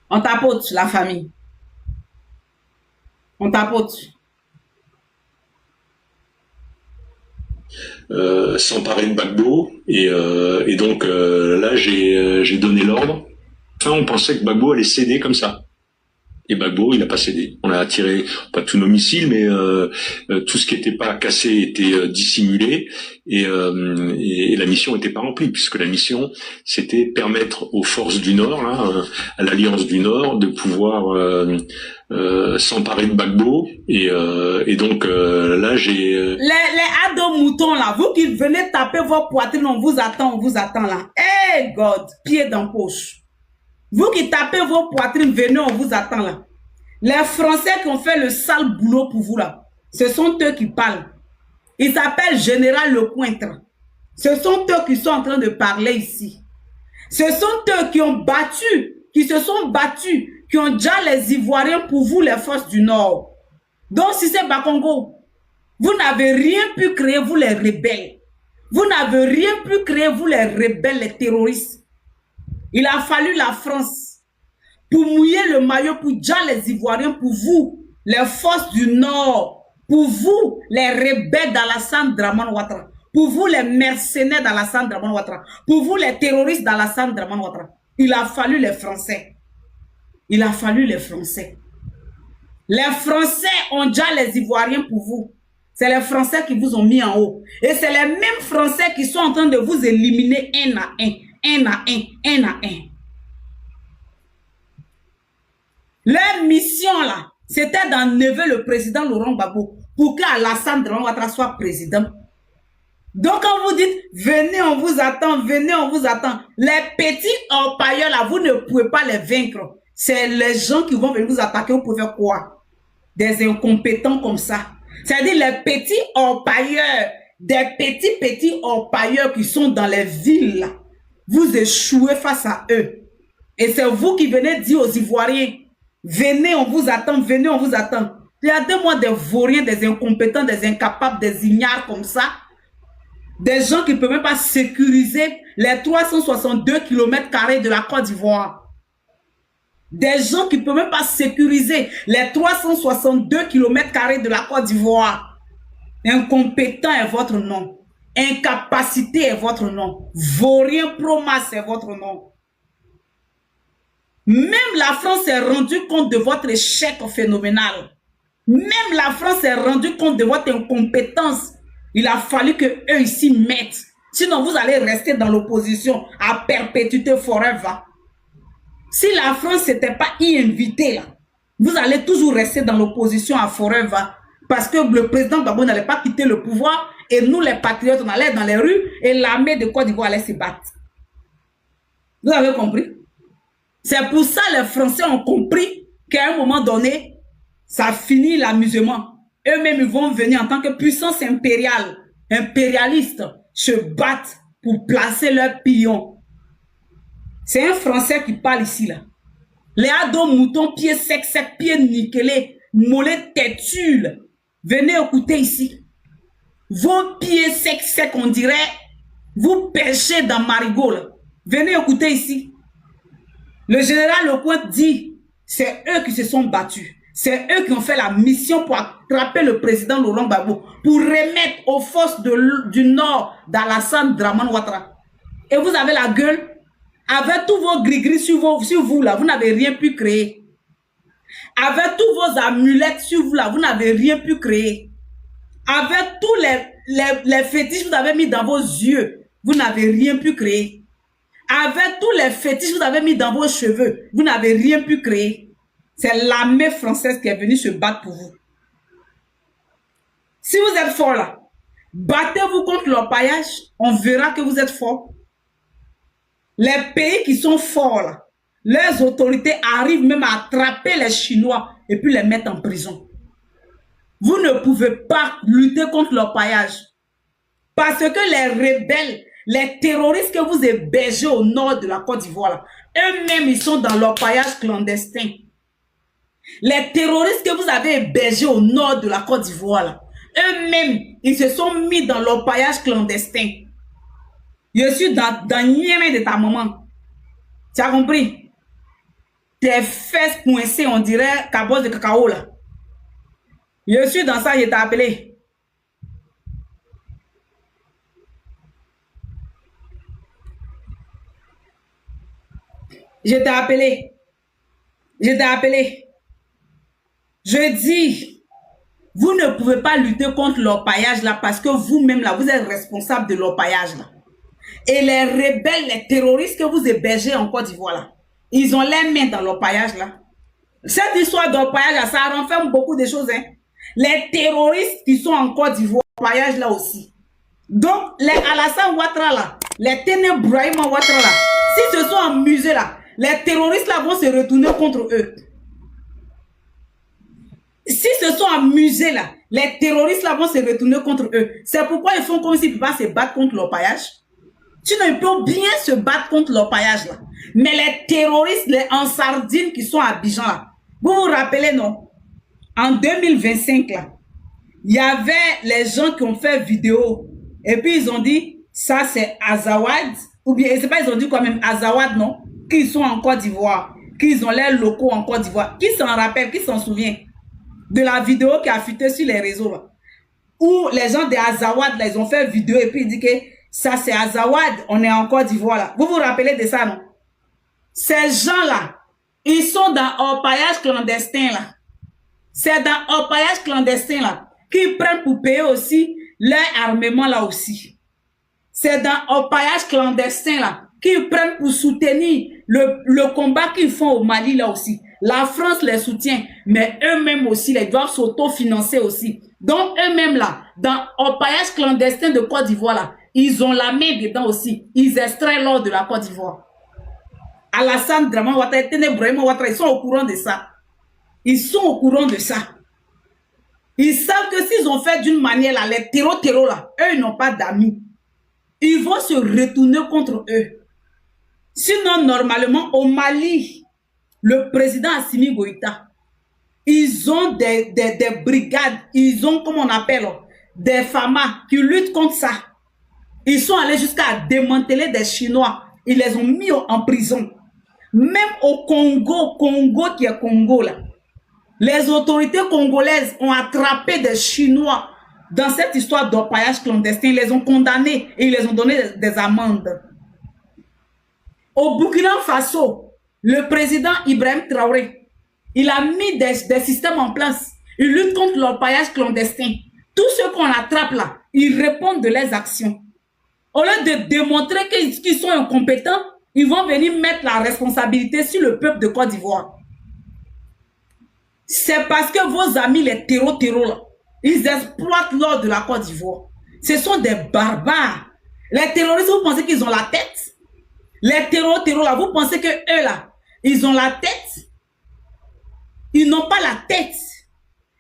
On tapote la famille. On tapote. S'emparer de Gbagbo et donc là j'ai donné l'ordre. Enfin, on pensait que Gbagbo allait céder comme ça. Et Gbagbo, il a pas cédé. On a tiré pas tous nos missiles, mais tout ce qui n'était pas cassé était dissimulé et la mission n'était pas remplie, puisque la mission c'était permettre aux forces du Nord, là, à l'Alliance du Nord, de pouvoir s'emparer de Gbagbo et donc là j'ai les ados moutons là, vous qui venez taper vos poitrines, on vous attend là. Hey God, pied dans poche. Vous qui tapez vos poitrines, venez, on vous attend là. Les Français qui ont fait le sale boulot pour vous là, ce sont eux qui parlent. Ils s'appellent Général Lecointre. Ce sont eux qui sont en train de parler ici. Ce sont eux qui ont battu, qui se sont battus, qui ont déjà les Ivoiriens pour vous, les forces du Nord. Donc si c'est Bakongo, vous n'avez rien pu créer, vous les rebelles. Vous n'avez rien pu créer, vous les rebelles, les terroristes. Il a fallu la France pour mouiller le maillot pour déjà les Ivoiriens, pour vous, les forces du Nord, pour vous, les rebelles d'Alassane Dramane Ouattara, pour vous, les mercenaires d'Alassane Dramane Ouattara, pour vous, les terroristes d'Alassane Dramane Ouattara. Il a fallu les Français. Il a fallu les Français. Les Français ont déjà les Ivoiriens pour vous. C'est les Français qui vous ont mis en haut. Et c'est les mêmes Français qui sont en train de vous éliminer un à un. Un à un, un à un. Leur mission là, c'était d'enlever le président Laurent Gbagbo pour qu'Alassane Dramane Ouattara soit président. Donc quand vous dites, venez on vous attend, venez on vous attend, les petits orpailleurs là, vous ne pouvez pas les vaincre. C'est les gens qui vont venir vous attaquer, vous pouvez faire quoi? Des incompétents comme ça. C'est-à-dire les petits orpailleurs, des petits orpailleurs qui sont dans les villes là. Vous échouez face à eux. Et c'est vous qui venez dire aux Ivoiriens, venez, on vous attend, venez, on vous attend. Regardez-moi des vauriens, des incompétents, des incapables, des ignares comme ça. Des gens qui ne peuvent même pas sécuriser les 362 km² de la Côte d'Ivoire. Des gens qui ne peuvent même pas sécuriser les 362 km² de la Côte d'Ivoire. Incompétent est votre nom. Incapacité est votre nom. Vaurien Promas est votre nom. Même la France s'est rendue compte de votre échec phénoménal. Même la France s'est rendue compte de votre incompétence. Il a fallu que eux ici mettent. Sinon, vous allez rester dans l'opposition à perpétuité forever. Si la France n'était pas y invitée, là, vous allez toujours rester dans l'opposition à forever. Parce que le président Gbagbo n'allait pas quitter le pouvoir. Et nous, les patriotes, on allait dans les rues et l'armée de Côte d'Ivoire allait se battre. Vous avez compris? C'est pour ça que les Français ont compris qu'à un moment donné, ça finit l'amusement. Eux-mêmes, ils vont venir en tant que puissance impériale, impérialiste, se battre pour placer leurs pions. C'est un Français qui parle ici, là. Les ados moutons, pieds secs, pieds nickelés, mollets têtus. Venez écouter ici. Vos pieds secs, on dirait, vous pêchez dans Marigot, là. Venez écouter ici. Le général Lecointre dit, c'est eux qui se sont battus. C'est eux qui ont fait la mission pour attraper le président Laurent Gbagbo, pour remettre aux forces du Nord d'Alassane Dramane Ouattara. Et vous avez la gueule, avec tous vos gris-gris sur vous là, vous n'avez rien pu créer. Avec tous vos amulettes sur vous là, vous n'avez rien pu créer. Avec tous les fétiches que vous avez mis dans vos yeux, vous n'avez rien pu créer. Avec tous les fétiches que vous avez mis dans vos cheveux, vous n'avez rien pu créer. C'est l'armée française qui est venue se battre pour vous. Si vous êtes fort là, battez-vous contre l'orpaillage, on verra que vous êtes fort. Les pays qui sont forts là, leurs autorités arrivent même à attraper les Chinois et puis les mettre en prison. vous ne pouvez pas lutter contre l'orpaillage. Parce que les rebelles, les terroristes que vous hébergez au nord de la Côte d'Ivoire, eux-mêmes, ils sont dans l'orpaillage clandestin. Les terroristes que vous avez hébergés au nord de la Côte d'Ivoire, eux-mêmes, ils se sont mis dans l'orpaillage clandestin. Je suis dans Niémé de ta maman. Tu as compris? Tes fesses coincées, on dirait cabos de cacao là. Je suis dans ça, je t'ai appelé. Je t'ai appelé. Je t'ai appelé. Je dis, vous ne pouvez pas lutter contre l'orpaillage là parce que vous-même là, vous êtes responsable de l'orpaillage là. Et les rebelles, les terroristes que vous hébergez en Côte d'Ivoire là, ils ont les mains dans l'orpaillage là. Cette histoire d'orpaillage là, ça renferme beaucoup de choses. Hein. Les terroristes qui sont en Côte d'Ivoire, l'orpaillage là aussi. Donc, les Alassane Ouattara là, les Ténèbres Brahima Ouattara là, si ce sont amusés là, les terroristes là vont se retourner contre eux. Si ce sont amusés là, les terroristes là vont se retourner contre eux. C'est pourquoi ils font comme s'ils ne peuvent pas se battre contre l'orpaillage. Tu ne peux bien se battre contre l'orpaillage là. Mais les terroristes, les en sardines qui sont à Abidjan là, vous vous rappelez non? En 2025 là, il y avait les gens qui ont fait vidéo et puis ils ont dit ça c'est Azawad ou bien je sais pas ils ont dit quand même Azawad non? Qui sont en Côte d'Ivoire, qu'ils ont leurs locaux en Côte d'Ivoire. Qui s'en rappelle, qui s'en souvient de la vidéo qui a fuité sur les réseaux là, où les gens de Azawad là, ils ont fait vidéo et puis ils disent que ça c'est Azawad, on est en Côte d'Ivoire là. Vous vous rappelez de ça non? Ces gens là, ils sont dans orpaillage clandestin là. C'est dans orpaillage clandestin là qu'ils prennent pour payer aussi leur armement là aussi. C'est dans orpaillage clandestin là qu'ils prennent pour soutenir le combat qu'ils font au Mali là aussi. La France les soutient, mais eux-mêmes aussi, ils doivent s'autofinancer aussi. Donc eux-mêmes là, dans orpaillage clandestin de Côte d'Ivoire là, ils ont la main dedans aussi. Ils extraient l'or de la Côte d'Ivoire. Alassane Dramane Ouattara, Ténèbres Brahima Ouattara, ils sont au courant de ça. Ils sont au courant de ça. Ils savent que s'ils ont fait d'une manière là, les terreaux là, eux ils n'ont pas d'amis. Ils vont se retourner contre eux. Sinon, normalement, au Mali, le président Assimi Goïta, ils ont des brigades, ils ont, comme on appelle, des FAMA qui luttent contre ça. Ils sont allés jusqu'à démanteler des Chinois. Ils les ont mis en prison. Même au Congo qui est Congo, là, les autorités congolaises ont attrapé des Chinois dans cette histoire d'orpaillage clandestin. Ils les ont condamnés et ils les ont donné des amendes. Au Burkina Faso, le président Ibrahim Traoré, il a mis des systèmes en place. Il lutte contre l'orpaillage clandestin. Tous ceux qu'on attrape là, ils répondent de leurs actions. Au lieu de démontrer qu'ils sont incompétents, ils vont venir mettre la responsabilité sur le peuple de Côte d'Ivoire. C'est parce que vos amis, les terreaux là, ils exploitent l'or de la Côte d'Ivoire. Ce sont des barbares. Les terroristes, vous pensez qu'ils ont la tête? Les terreaux là, vous pensez que eux là, ils ont la tête? Ils n'ont pas la tête.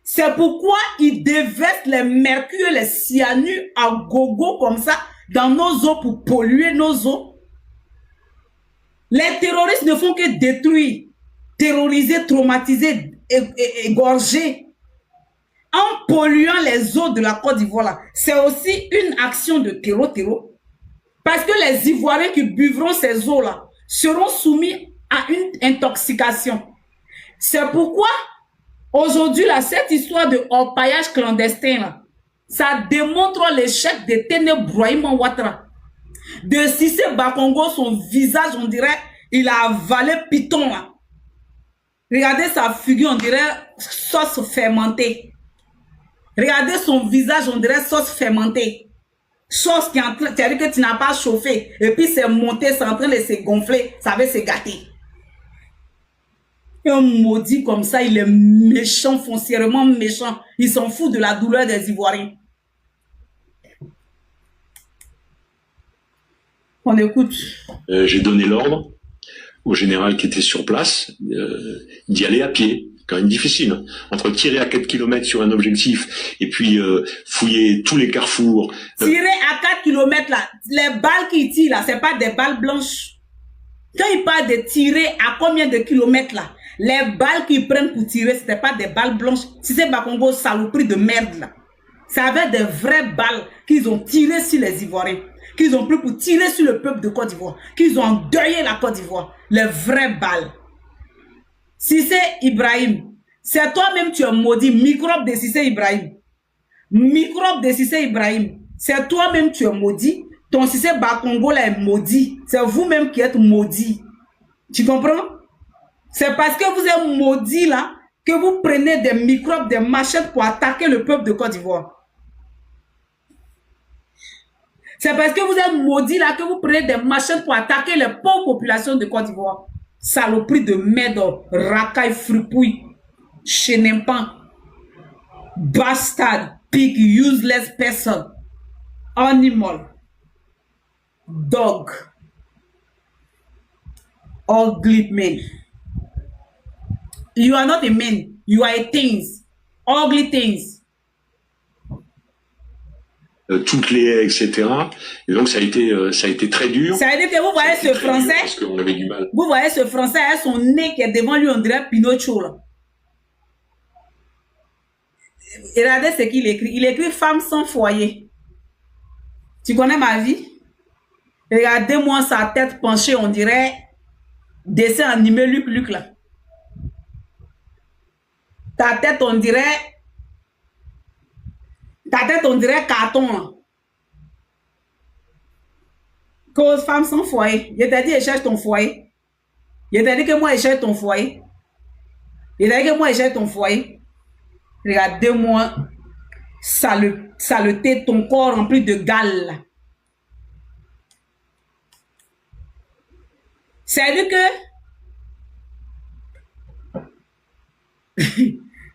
C'est pourquoi ils déversent les mercures, les cyanures à gogo comme ça dans nos eaux pour polluer nos eaux. Les terroristes ne font que détruire, terroriser, traumatiser, égorger. En polluant les eaux de la Côte d'Ivoire, c'est aussi une action de terreau. Parce que les Ivoiriens qui buvront ces eaux-là seront soumis à une intoxication. C'est pourquoi, aujourd'hui, cette histoire de orpaillage clandestin, là, ça démontre l'échec de Ténèbres Brahima Ouattara. De Cissé Bakongo, son visage, on dirait, il a avalé Python, là. Regardez sa figure, on dirait sauce fermentée. Regardez son visage, on dirait sauce fermentée. Sauce qui est en train, c'est-à-dire que tu n'as pas chauffé. Et puis c'est monté, c'est en train de se gonfler, ça va se gâter. Un maudit comme ça, il est méchant, foncièrement méchant. Il s'en fout de la douleur des Ivoiriens. On écoute. J'ai donné l'ordre au général qui était sur place d'y aller à pied. quand même difficile. Entre tirer à 4 km sur un objectif et puis fouiller tous les carrefours. Tirer à 4 km là, les balles qu'ils tirent là, c'est pas des balles blanches. Quand ils parlent de tirer à combien de kilomètres là, les balles qu'ils prennent pour tirer, c'était pas des balles blanches. Si c'est Bakongo saloperie de merde là. Ça avait des vraies balles qu'ils ont tirées sur les Ivoiriens, qu'ils ont pris pour tirer sur le peuple de Côte d'Ivoire, qu'ils ont endeuillé la Côte d'Ivoire. Les vraies balles. Si c'est Ibrahim, c'est toi-même tu es maudit, microbe de Cissé Ibrahim. Microbe de Cissé Ibrahim, c'est toi-même tu es maudit. Ton Cissé Bakongo là est maudit. C'est vous-même qui êtes maudit. Tu comprends? C'est parce que vous êtes maudit là que vous prenez des microbes, des machettes pour attaquer le peuple de Côte d'Ivoire. C'est parce que vous êtes maudit là que vous prenez des machettes pour attaquer les pauvres populations de Côte d'Ivoire. Saloperie de merde, racaille, fripouille, chénempan, bastard, pig, useless person, animal, dog, ugly man. You are not a man, you are a things, ugly things. Toutes les haies, etc. Et donc ça a été très dur. Ça veut dire que vous voyez ce français, parce qu'on avait du mal. Vous voyez ce français avec son nez qui est devant lui, on dirait Pinocchio là. Regardez ce qu'il écrit. Il écrit femme sans foyer. Tu connais ma vie? Regardez-moi sa tête penchée, on dirait dessin animé Luc là. Ta tête on dirait carton là. Cause femme sans foyer. Je t'ai dit, je cherche ton foyer. Je t'ai dit que moi, je cherche ton foyer. Je t'ai dit que moi, je cherche ton foyer. Regardez-moi, saleté, ton corps rempli de gales. C'est-à-dire que...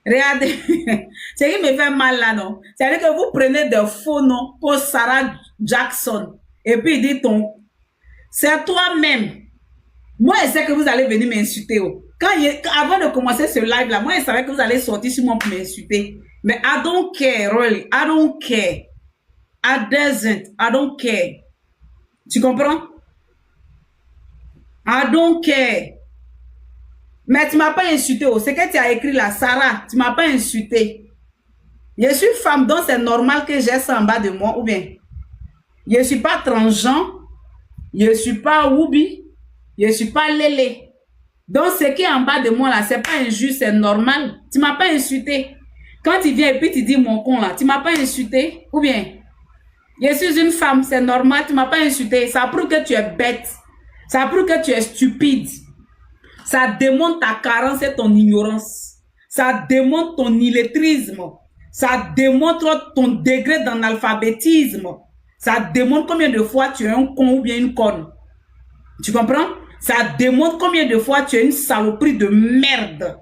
Regardez, ce qui me fait mal là, non? C'est-à-dire que vous prenez des faux noms pour Sarah Jackson. Et puis il dit ton... C'est toi-même. Moi, je sais que vous allez venir m'insulter. Oh. Avant de commencer ce live là, moi, je savais que vous allez sortir sur moi pour m'insulter. Mais I don't care, really. I don't care. I don't care. Tu comprends? I don't care. Mais tu m'as pas insulté. Oh. C'est que tu as écrit là, Sarah. Tu m'as pas insulté. Je suis femme, donc c'est normal que j'ai ça en bas de moi, ou bien? Je suis pas transgenre. Je suis pas Woubi. Je suis pas Lélé. Donc, ce qui est en bas de moi là, c'est pas injuste, c'est normal. Tu m'as pas insulté. Quand tu viens et puis tu dis mon con là, tu m'as pas insulté, ou bien? Je suis une femme, c'est normal, tu m'as pas insulté. Ça prouve que tu es bête. Ça prouve que tu es stupide. Ça démontre ta carence et ton ignorance. Ça démontre ton illettrisme. Ça démontre ton degré d'analphabétisme. Ça démontre combien de fois tu es un con ou bien une conne. Tu comprends? Ça démontre combien de fois tu es une saloperie de merde.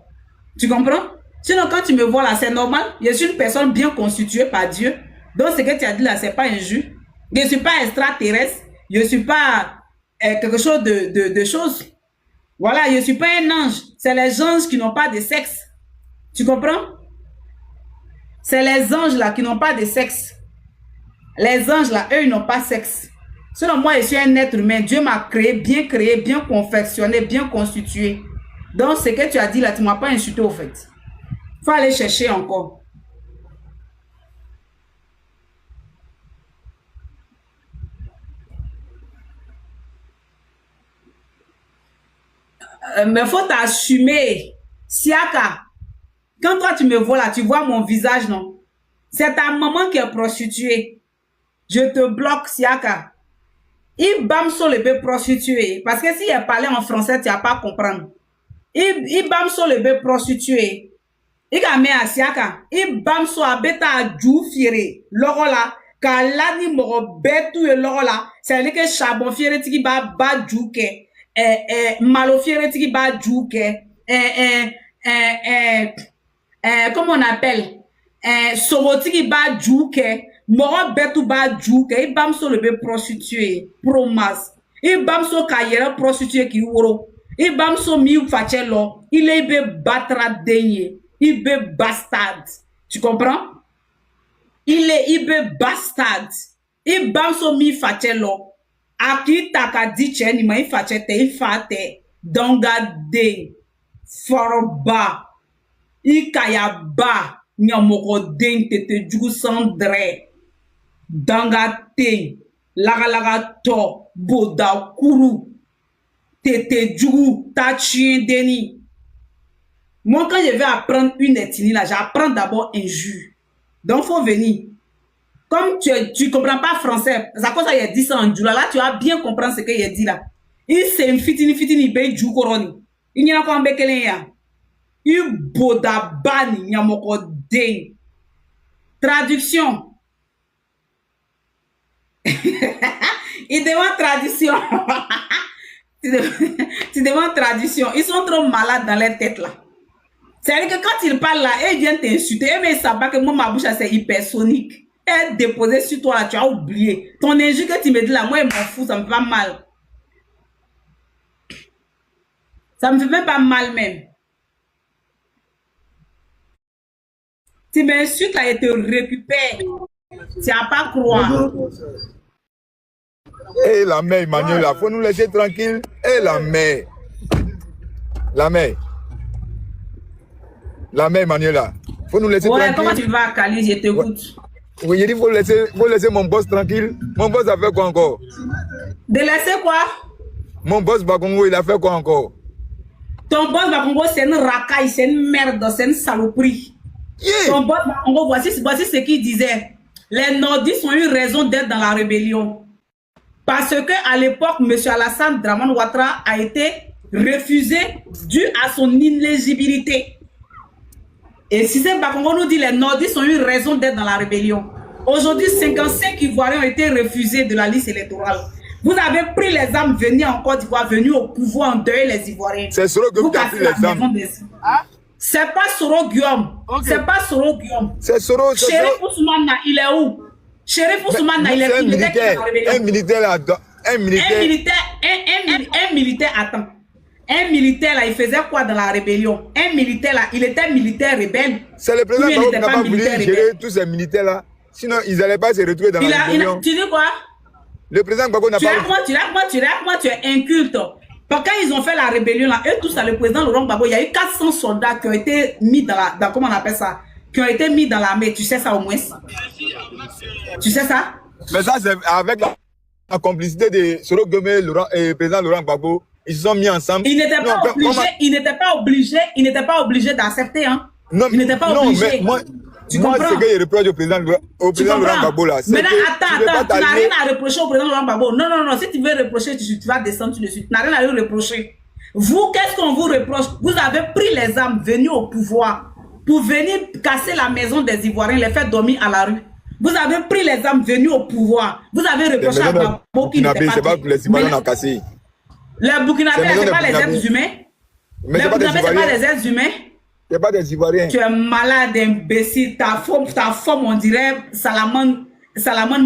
Tu comprends? Sinon, quand tu me vois là, c'est normal. Je suis une personne bien constituée par Dieu. Donc, ce que tu as dit là, c'est pas injuste. Je ne suis pas extraterrestre. Je ne suis pas quelque chose de choses. Voilà, je ne suis pas un ange. C'est les anges qui n'ont pas de sexe. Tu comprends? C'est les anges là qui n'ont pas de sexe. Les anges là, eux, ils n'ont pas de sexe. Selon moi, je suis un être humain. Dieu m'a créé, bien confectionné, bien constitué. Donc, ce que tu as dit là, tu ne m'as pas insulté au fait. Il faut aller chercher encore. Mais il faut t'assumer. Siaka, quand toi tu me vois là, tu vois mon visage, non? C'est ta maman qui est prostituée. Je te bloque, Siaka. Il bam sur le bébé prostitué. Parce que si elle parlait en français, tu vas pas comprendre. Il bam sur le bébé prostitué. Il a mis à Siaka. Il bam sur la bête à Djou Fiere. L'orola. Car là, ni moro betu et l'orola. C'est-à-dire que charbon Fiere tiki ba djouke. Malo Fiere tiki ba djouke. Comment on appelle? Sobo tiki ba djouke. Moro betu ba djouke. Il bam sur le bébé prostitué. Promas. Il bam sur carrière prostitué qui ouro. Il bam so mi fachelo, il est be batra denye, il be bastard. Tu comprends? Il be bastard. Il bam so mi fachelo. Aki taka di cheni ma il fachete, il fate. Donga de. Forba. Il kaya ba. Nyamoko den tete jugu sandre. Donga te. Laga laga to. Boda kuru. Tete jugu ta chien deni. Moi, quand je vais apprendre une ethnie, là, j'apprends d'abord un jus. Donc, il faut venir. Comme tu ne comprends pas français, c'est à cause qu'il a dit ça en djoula, là, tu vas bien comprendre ce qu'il a dit là. Il s'est un fitini, ben djou koroni. Il n'y a pas un bekele ya. Il boda bani, il y a moko ding. Traduction. Il demande traduction. Tu demandes traduction. Ils sont trop malades dans leur tête là. C'est-à-dire que quand ils parlent là, ils viennent t'insulter. Mais ils savent pas que moi, ma bouche c'est hypersonique. Elle est déposée sur toi là, tu as oublié. Ton injure que tu me dis là, moi, je m'en fous, ça me fait pas mal. Ça me fait même pas mal même. Tu m'insultes là et te récupères. Tu n'as pas croire. Eh la mère Emmanuel, il faut nous laisser tranquille. Eh la mère. La mère. La mère Emmanuel, faut nous laisser tranquille. Comment tu vas, Kali? Je t'écoute. Oui, il dit faut laisser mon boss tranquille. Mon boss a fait quoi encore? De laisser quoi? Mon boss Bakongo, il a fait quoi encore? Ton boss Bakongo, c'est une racaille, c'est une merde, c'est une saloperie. Yeah. Ton boss Bakongo, voici ce qu'il disait. Les nordistes ont eu raison d'être dans la rébellion. Parce qu'à l'époque, M. Alassane Draman Ouattara a été refusé dû à son inéligibilité. Et si c'est Bakongo nous dit les nordistes ont eu raison d'être dans la rébellion. Aujourd'hui, 55 Ivoiriens ont été refusés de la liste électorale. Vous avez pris les armes, venus en Côte d'Ivoire, venus au pouvoir, endeuiller les Ivoiriens. C'est Soro Guillaume qui a pris les armes. C'est pas Soro Guillaume. Okay. C'est pas Soro Guillaume. C'est Soro. Chérif Ousmane, il est où? Chérif Ousmane, il est où? Un militaire là. Un militaire, attends. Un militaire là, il faisait quoi dans la rébellion? Un militaire là, il était militaire rebelle. C'est le président qui n'a pas voulu gérer tous ces militaires là. Sinon, ils n'allaient pas se retrouver dans la rébellion. Tu dis quoi? Le président Gbagbo n'a pas voulu. Tu es inculte. Quand ils ont fait la rébellion là, eux tous là, le président Laurent Gbagbo, il y a eu 400 soldats qui ont été mis dans comment on appelle ça? Qui ont été mis dans l'armée. Tu sais ça au moins? Tu sais ça? Mais ça, c'est avec la complicité de Soro Guillaume et président Laurent Gbagbo. Ils se sont mis ensemble. Ils n'étaient pas obligés d'accepter, hein. Non, ils n'étaient pas obligés. Mais moi, ce que je reproche au président Laurent Gbagbo là, c'est maintenant, attends, tu n'as rien à reprocher au président Laurent Gbagbo. Non, si tu veux reprocher, tu vas descendre tout de suite. Tu n'as rien à lui reprocher. Vous, qu'est-ce qu'on vous reproche? Vous avez pris les armes, venus au pouvoir, pour venir casser la maison des Ivoiriens, les faire dormir à la rue. Vous avez pris les armes, venus au pouvoir. Vous avez reproché à Gbagbo qui n'était pas... C'est pas les Ivoiriens ont cassé. Les Burkinabés, ce n'est pas les êtres humains. Les Burkinabés, ce n'est pas des êtres humains. Ce n'est pas des Ivoiriens. Tu es malade, imbécile. Ta forme, on dirait salamande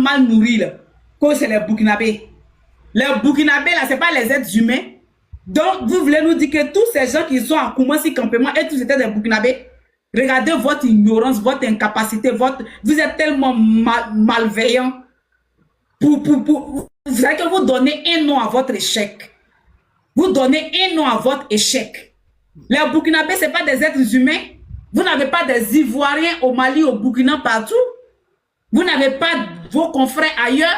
mal nourrie. Que c'est les Burkinabés. Les Burkinabés, là, ce n'est pas les êtres humains. Donc, vous voulez nous dire que tous ces gens qui sont en Koumassi campement, et tous étaient des Burkinabés. Regardez votre ignorance, votre incapacité, vous êtes tellement malveillants. Vous savez que vous donnez un nom à votre échec. Vous donnez un nom à votre échec. Les Burkinabés, ce n'est pas des êtres humains. Vous n'avez pas des Ivoiriens au Mali, au Burkina, partout. Vous n'avez pas vos confrères ailleurs.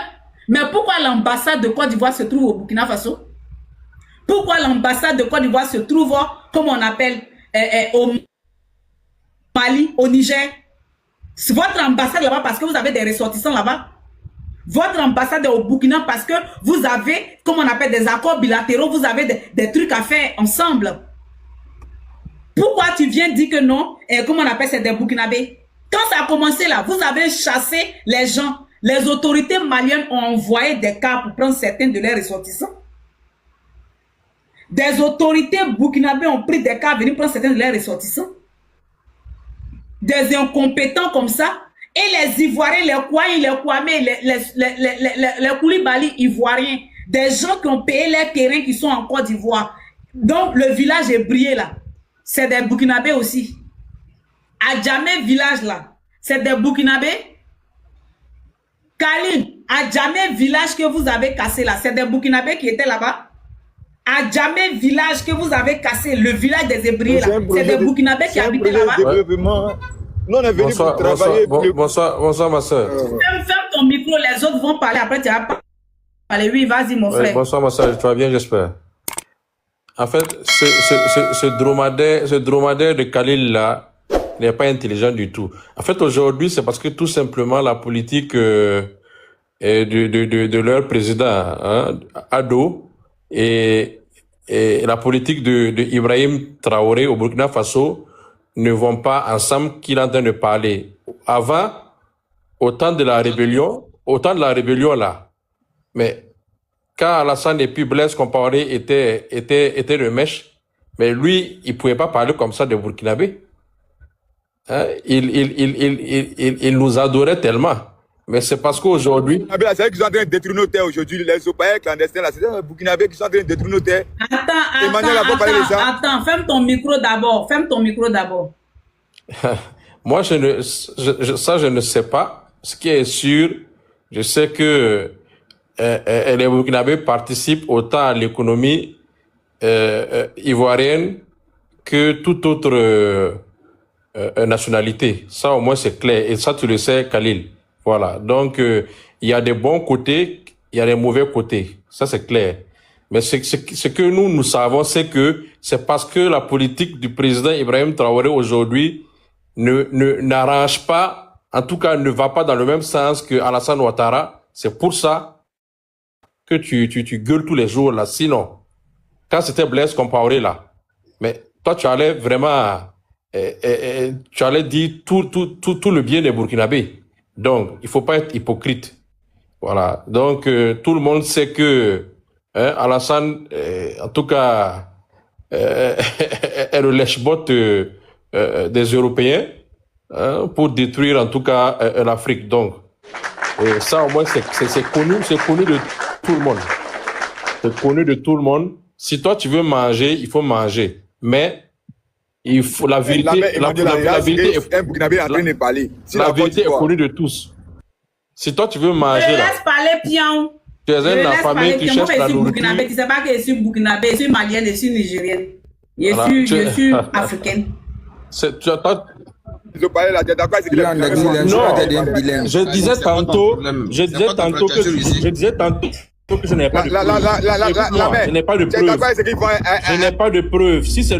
Mais pourquoi l'ambassade de Côte d'Ivoire se trouve au Burkina Faso? Pourquoi l'ambassade de Côte d'Ivoire se trouve, comme on appelle, au Mali, au Niger? C'est votre ambassade là-bas parce que vous avez des ressortissants là-bas. Votre ambassade est au Burkina parce que vous avez, comme on appelle, des accords bilatéraux, vous avez des trucs à faire ensemble. Pourquoi tu viens dire que non, comme on appelle, c'est des Burkinabés? Quand ça a commencé là, vous avez chassé les gens. Les autorités maliennes ont envoyé des cars pour prendre certains de leurs ressortissants. Des autorités burkinabés ont pris des cars pour venir prendre certains de leurs ressortissants. Des incompétents comme ça. Et les Ivoiriens, les Kouaïs, les Kouamés, les Koulibaly ivoiriens, des gens qui ont payé leurs terrains qui sont en Côte d'Ivoire, Donc, le village est brillé là. C'est des Burkinabés aussi. À Djamé village là, c'est des Burkinabés. Khalil, à Djamé village que vous avez cassé là, c'est des Burkinabés qui étaient là-bas. À Djamé village que vous avez cassé, le village des Hébreux là, c'est des Burkinabés qui habitaient là-bas. Nous, on est venus pour travailler. Bonsoir, ma soeur. Ferme ton micro, les autres vont parler. Après, tu vas parler. Oui, vas-y, mon frère. Bonsoir, ma soeur. Tu vas bien, j'espère. En fait, ce dromadaire de Khalil là n'est pas intelligent du tout. En fait, aujourd'hui, c'est parce que tout simplement la politique de leur président, hein, Ado, et la politique de Ibrahim Traoré au Burkina Faso ne vont pas ensemble, qu'il est en train de parler. Avant, au temps de la rébellion là, mais quand Alassane et puis Blaise Compaoré étaient de mèche, mais lui, il pouvait pas parler comme ça de Burkinabé. Hein? Il nous adorait tellement. Mais c'est parce qu'aujourd'hui... C'est eux qui sont en train de détruire nos terres aujourd'hui. Les Opaïens clandestins, là, c'est les Burkinabés qui sont en train de détruire nos terres. Attends, ferme ton micro d'abord. Moi, je ne sais pas. Ce qui est sûr, je sais que les Burkinabés participent autant à l'économie ivoirienne que toute autre nationalité. Ça, au moins, c'est clair. Et ça, tu le sais, Khalil. Voilà. Donc, il y a des bons côtés, il y a des mauvais côtés. Ça, c'est clair. Mais ce que nous savons, c'est que c'est parce que la politique du président Ibrahim Traoré aujourd'hui n'arrange pas, en tout cas, ne va pas dans le même sens que Alassane Ouattara. C'est pour ça que tu gueules tous les jours, là. Sinon, quand c'était Blaise Compaoré, là, mais toi, tu allais vraiment, tu allais dire tout le bien des Burkinabés. Donc, il faut pas être hypocrite. Voilà. Donc, tout le monde sait que Alassane, en tout cas, est le lèche-botte des Européens pour détruire, en tout cas, l'Afrique. Donc, ça, au moins, c'est connu de tout le monde. C'est connu de tout le monde. Si toi, tu veux manger, il faut manger. Mais il faut la vérité. La vérité est connue de tous. Si toi tu veux manger là, laisse parler pion. Tu es un de la famille qui cherche la nourriture. Tu sais pas que je suis burkinabé, je suis malienne, je suis nigérienne. Je suis africaine. Je disais tantôt que je n'ai pas de preuves. Je n'ai pas de preuves. Je n'ai pas de preuves. Si c'est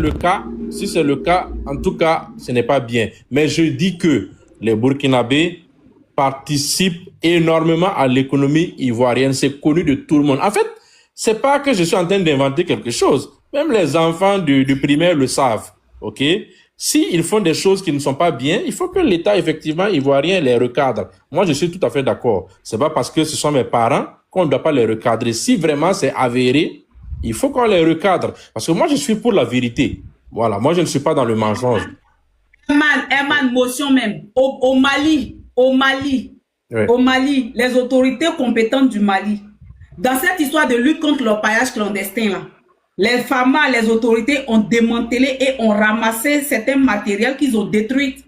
le cas, en tout cas, ce n'est pas bien. Mais je dis que les Burkinabés participent énormément à l'économie ivoirienne. C'est connu de tout le monde. En fait, c'est pas que je suis en train d'inventer quelque chose. Même les enfants du primaire le savent. OK? S'ils font des choses qui ne sont pas bien, il faut que l'État, effectivement, ivoirien les recadre. Moi, je suis tout à fait d'accord. C'est pas parce que ce sont mes parents qu'on ne doit pas les recadrer. Si vraiment c'est avéré, il faut qu'on les recadre. Parce que moi, je suis pour la vérité. Voilà. Moi, je ne suis pas dans le mensonge. Herman, motion même. Au Mali, oui. Au Mali, les autorités compétentes du Mali, dans cette histoire de lutte contre l'orpaillage clandestin, là, les FAMA, les autorités ont démantelé et ont ramassé certains matériels qu'ils ont détruits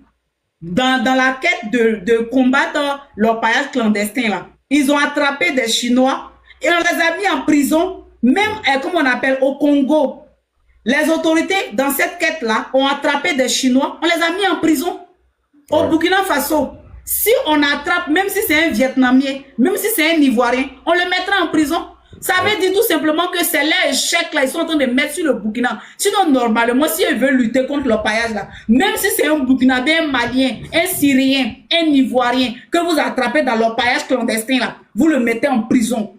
dans la quête de combattre l'orpaillage clandestin, là. Ils ont attrapé des Chinois et on les a mis en prison, même, comme on appelle, au Congo. Les autorités, dans cette quête-là, ont attrapé des Chinois, on les a mis en prison. Au Burkina Faso, si on attrape, même si c'est un Vietnamien, même si c'est un Ivoirien, on le mettra en prison. Ça veut dire tout simplement que c'est leur échec là, ils sont en train de mettre sur le Burkina. Sinon, normalement, si ils veulent lutter contre le paillage là, même si c'est un Burkinabé, un Malien, un Syrien, un Ivoirien, que vous attrapez dans le paillage clandestin là, vous le mettez en prison.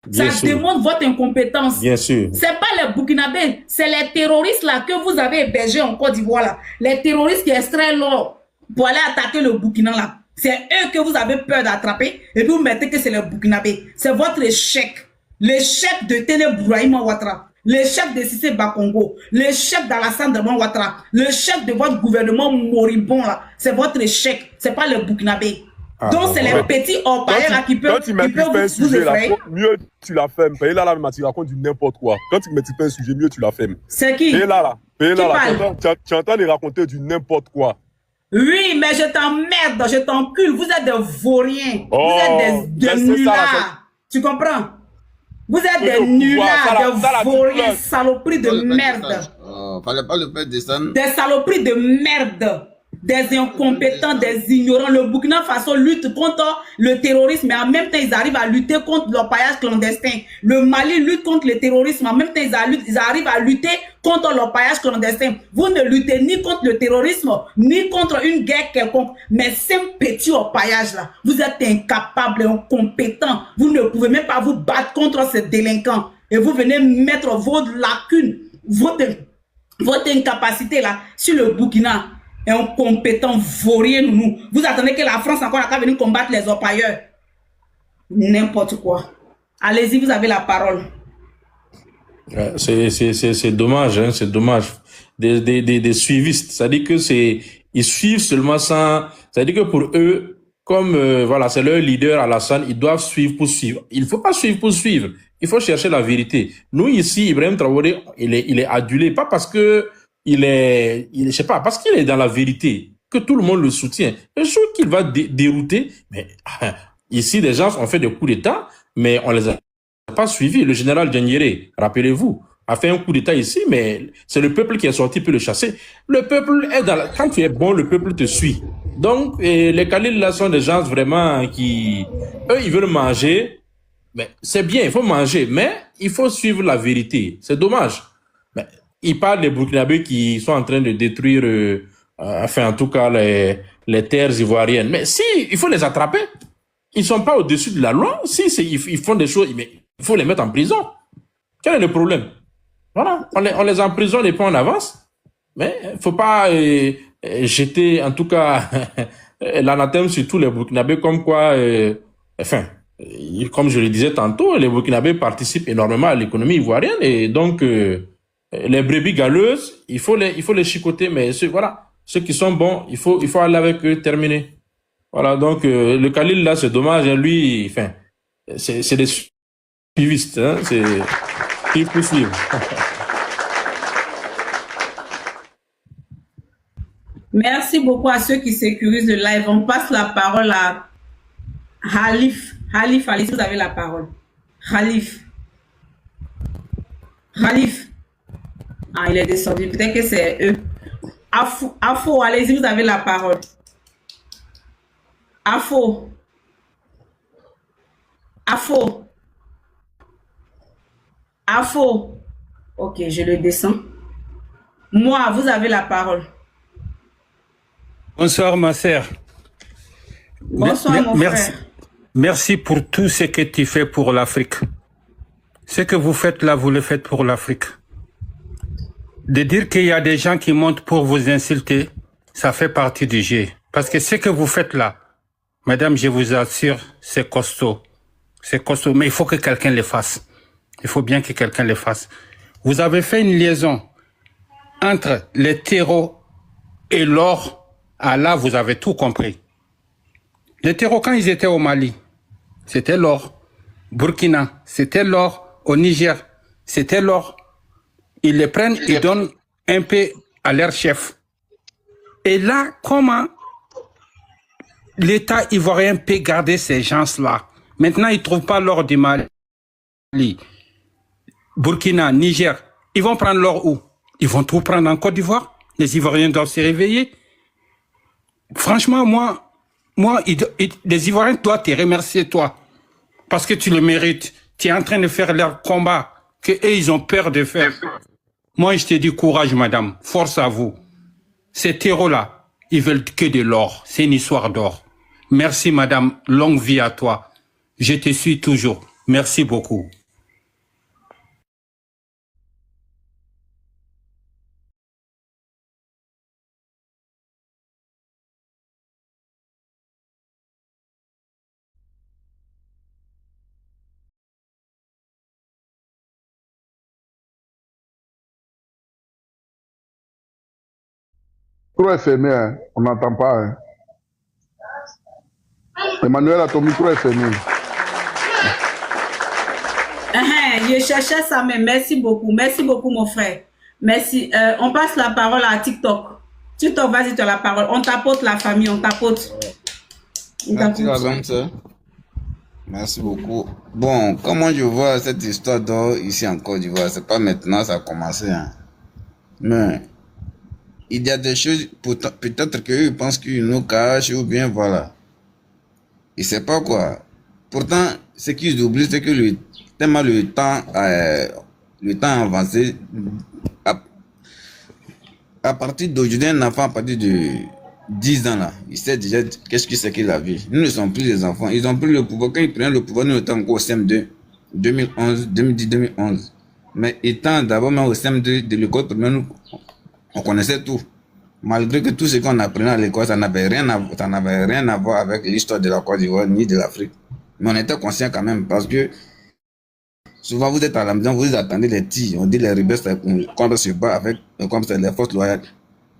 Bien ça sûr. démontre votre incompétence. Bien sûr. C'est pas les Burkinabés, c'est les terroristes là que vous avez hébergés en Côte d'Ivoire là. Les terroristes qui extraient l'or pour aller attaquer le Burkina là. C'est eux que vous avez peur d'attraper et puis vous mettez que c'est les Burkinabés. C'est votre échec. L'échec de Téné Bouraïma Ouattara, l'échec de Cissé Bakongo, l'échec d'Alassane Ouattara, l'échec de votre gouvernement moribond là, c'est votre échec, c'est pas le Burkinabé. Ah, Donc, ben c'est les voilà. petits orpailleurs là qui peuvent Quand tu maîtrises pas un vous sujet, là, effrayer. mieux tu la fermes. Paye là, tu racontes du n'importe quoi. Quand tu maîtrises pas un sujet, mieux tu la fermes. C'est qui? Paye là. Paye Qui là, parle? tu entends les raconter du n'importe quoi. Oui, mais je t'emmerde, je t'encule. Vous êtes des vauriens. Vous Oh, êtes des mais c'est ça, là, nullards. Tu comprends? Vous êtes c'est des le pouvoir. nullards, Ça, là, des tu vauriens, pleures. saloperies de merde. Fallait pas le faire descendre. Des saloperies de merde. Des incompétents, des ignorants. Le Burkina Faso lutte contre le terrorisme, mais en même temps, ils arrivent à lutter contre l'orpaillage clandestin. Le Mali lutte contre le terrorisme, en même temps, ils arrivent à lutter contre l'orpaillage clandestin. Vous ne luttez ni contre le terrorisme, ni contre une guerre quelconque. Mais ces petits orpaillages là, vous êtes incapables, incompétents. Vous ne pouvez même pas vous battre contre ces délinquants. Et vous venez mettre vos lacunes, votre incapacité là, sur le Burkina. Incompétent, vaurien, nous. Vous attendez que la France encore a venir combattre les orpailleurs. N'importe quoi. Allez-y, vous avez la parole. C'est dommage, hein, c'est dommage. Des suivistes, c'est-à-dire que ils suivent seulement sans, c'est-à-dire que pour eux, comme voilà, c'est leur leader Alassane, ils doivent suivre pour suivre. Il faut pas suivre pour suivre. Il faut chercher la vérité. Nous ici, Ibrahim Traoré, il est adulé pas parce que je sais pas, parce qu'il est dans la vérité, que tout le monde le soutient. Le jour qu'il va dérouter, mais ici, des gens ont fait des coups d'État, mais on les a pas suivis. Le général Dianyéré, rappelez-vous, a fait un coup d'État ici, mais c'est le peuple qui est sorti pour le chasser. Le peuple est quand tu es bon, le peuple te suit. Donc, les Khalil là sont des gens vraiment qui, eux, ils veulent manger. Mais c'est bien, il faut manger, mais il faut suivre la vérité. C'est dommage. Mais il parle des Burkinabés qui sont en train de détruire, enfin, en tout cas, les terres ivoiriennes. Mais si, il faut les attraper. Ils sont pas au-dessus de la loi. Si ils font des choses, mais il faut les mettre en prison. Quel est le problème? Voilà, on les emprisonne et puis on avance. Mais il faut pas jeter, en tout cas, l'anathème sur tous les Burkinabés comme quoi, enfin, comme je le disais tantôt, les Burkinabés participent énormément à l'économie ivoirienne et donc les brebis galeuses, il faut les chicoter, mais voilà, ceux qui sont bons, il faut aller avec eux, terminer. Voilà, donc le Khalil là, c'est dommage, hein, lui, enfin, c'est des suivistes, hein, c'est il faut suivre. Merci beaucoup à ceux qui sécurisent le live. On passe la parole à Khalif. Khalif, allez, vous avez la parole. Khalif. Khalif. Ah, il est descendu. Peut-être que c'est eux. Afo, allez-y, vous avez la parole. Afo. Afo. Afo. Ok, je le descends. Moi, vous avez la parole. Bonsoir ma sœur. Bonsoir mon Merci. frère. Merci pour tout ce que tu fais pour l'Afrique. Ce que vous faites là, vous le faites pour l'Afrique. De dire qu'il y a des gens qui montent pour vous insulter, ça fait partie du jeu. Parce que ce que vous faites là, madame, je vous assure, c'est costaud. C'est costaud, mais il faut que quelqu'un le fasse. Il faut bien que quelqu'un le fasse. Vous avez fait une liaison entre les terreaux et l'or. Ah là, vous avez tout compris. Les terreaux, quand ils étaient au Mali, c'était l'or. Burkina, c'était l'or. Au Niger, c'était l'or. Ils les prennent, ils donnent un peu à leur chef. Et là, comment l'État ivoirien peut garder ces gens-là? Maintenant, ils ne trouvent pas l'or du Mali. Burkina, Niger, ils vont prendre l'or où? Ils vont tout prendre en Côte d'Ivoire. Les Ivoiriens doivent se réveiller. Franchement, les Ivoiriens doivent te remercier, toi. Parce que tu le mérites. Tu es en train de faire leur combat que eux, ils ont peur de faire. Moi, je te dis courage, madame. Force à vous. Ces terreaux-là, ils veulent que de l'or. C'est une histoire d'or. Merci, madame. Longue vie à toi. Je te suis toujours. Merci beaucoup. Trop est fermé, hein. On n'entend pas. Hein. Emmanuel, ton micro est fermé. Je cherchais ça, mais merci beaucoup mon frère. Merci. On passe la parole à TikTok. TikTok, vas-y, tu as la parole. On tapote la famille, on tapote. Merci, la grande sœur. Merci beaucoup. Bon, comment je vois cette histoire d'or ici en Côte d'Ivoire, c'est pas maintenant, ça a commencé. Hein. Mais il y a des choses, peut-être qu'ils pensent qu'ils nous cachent ou bien voilà. Il sait pas quoi. Pourtant, ce qu'ils oublient, c'est que tellement le temps a avancé. À partir d'aujourd'hui, un enfant à partir de 10 ans là, il sait déjà qu'est-ce que c'est qu'il a vu. Nous ne sommes plus des enfants. Ils ont pris le pouvoir. Quand ils prennent le pouvoir, nous étions encore au CM2, 2011, 2010-2011. Mais étant d'abord même au CM2 de l'école primaire, nous, on connaissait tout. Malgré que tout ce qu'on apprenait à l'école, ça n'avait rien à voir avec l'histoire de la Côte d'Ivoire ni de l'Afrique. Mais on était conscients quand même parce que souvent vous êtes à la maison, vous attendez les tirs, on dit les rebelles qu'on se bat avec comme c'est les forces loyales.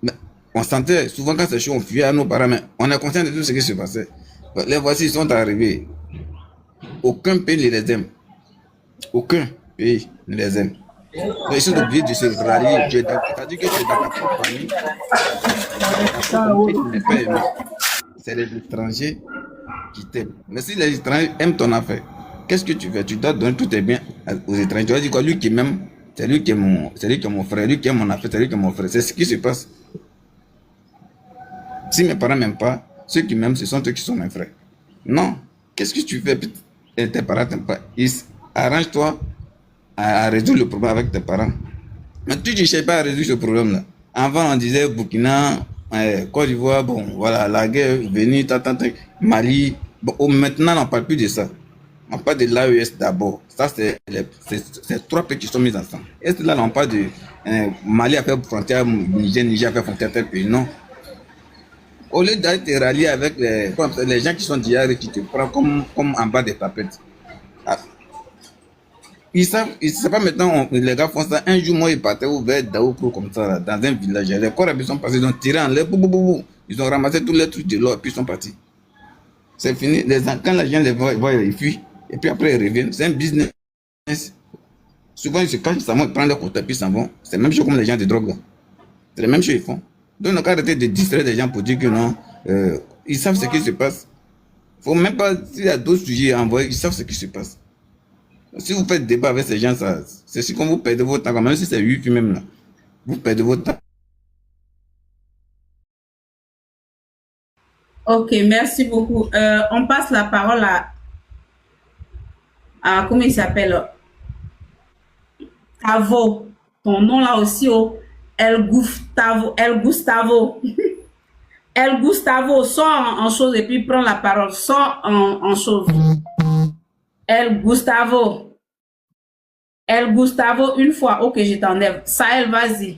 Mais on sentait, souvent quand c'est chaud, on fuyait à nos parents, mais on est conscient de tout ce qui se passait. Les voici, ils sont arrivés. Aucun pays ne les aime. Aucun pays ne les aime. Donc, ils sont obligés de se rallier. C'est-à-dire que c'est dans ta propre famille. C'est les étrangers qui t'aiment. Mais si les étrangers aiment ton affaire, qu'est-ce que tu fais? Tu dois donner tous tes biens aux étrangers. Tu vas dire quoi? Lui qui m'aime, c'est lui qui est mon frère, lui qui aime mon affaire, c'est lui qui est mon frère. C'est ce qui se passe. Si mes parents m'aiment pas, ceux qui m'aiment, ce sont eux qui sont mes frères. Non. Qu'est-ce que tu fais? Tes parents t'aiment pas. Arrange-toi à résoudre le problème avec tes parents. Mais tu ne cherches pas à résoudre ce problème-là. Avant, on disait Burkina, Côte d'Ivoire, bon, voilà, la guerre est venue, Mali. Bon, maintenant, on ne parle plus de ça. On parle de l'AES d'abord. Ça, c'est trois pays qui sont mis ensemble. Et là, on parle de Mali a fait frontière, Niger a fait frontière tel pays. Non. Au lieu d'aller te rallier avec les gens qui sont d'hier et qui te prennent comme en bas des tapettes. Ah. Ils savent pas maintenant, les gars font ça. Un jour, moi, ils partaient vers Daoupro comme ça, là, dans un village. Les corps sont passés, ils ont tiré en l'air, ils ont ramassé tous les trucs de l'or, puis ils sont partis. C'est fini. Quand les gens les voient, ils fuient. Et puis après, ils reviennent. C'est un business. Souvent, ils se cachent, ils prennent leur côté, puis ils s'en vont. C'est la même chose comme les gens de drogue. C'est la même chose qu'ils font. Donc, on n'a qu'à arrêter de distraire les gens pour dire que non, ils savent ce qui se passe. Il ne faut même pas, s'il y a d'autres sujets à envoyer, ils savent ce qui se passe. Si vous faites débat avec ces gens, c'est si comme vous perdez votre temps, même si c'est 8 même là, vous perdez votre temps. Ok, merci beaucoup. On passe la parole à comment il s'appelle? Tavo. Ton nom là aussi, oh. El Gustavo. El Gustavo, sors en chose et puis prends la parole. Sors en chose. El Gustavo. El Gustavo, une fois. Ok, je t'enlève. Sahel, vas-y.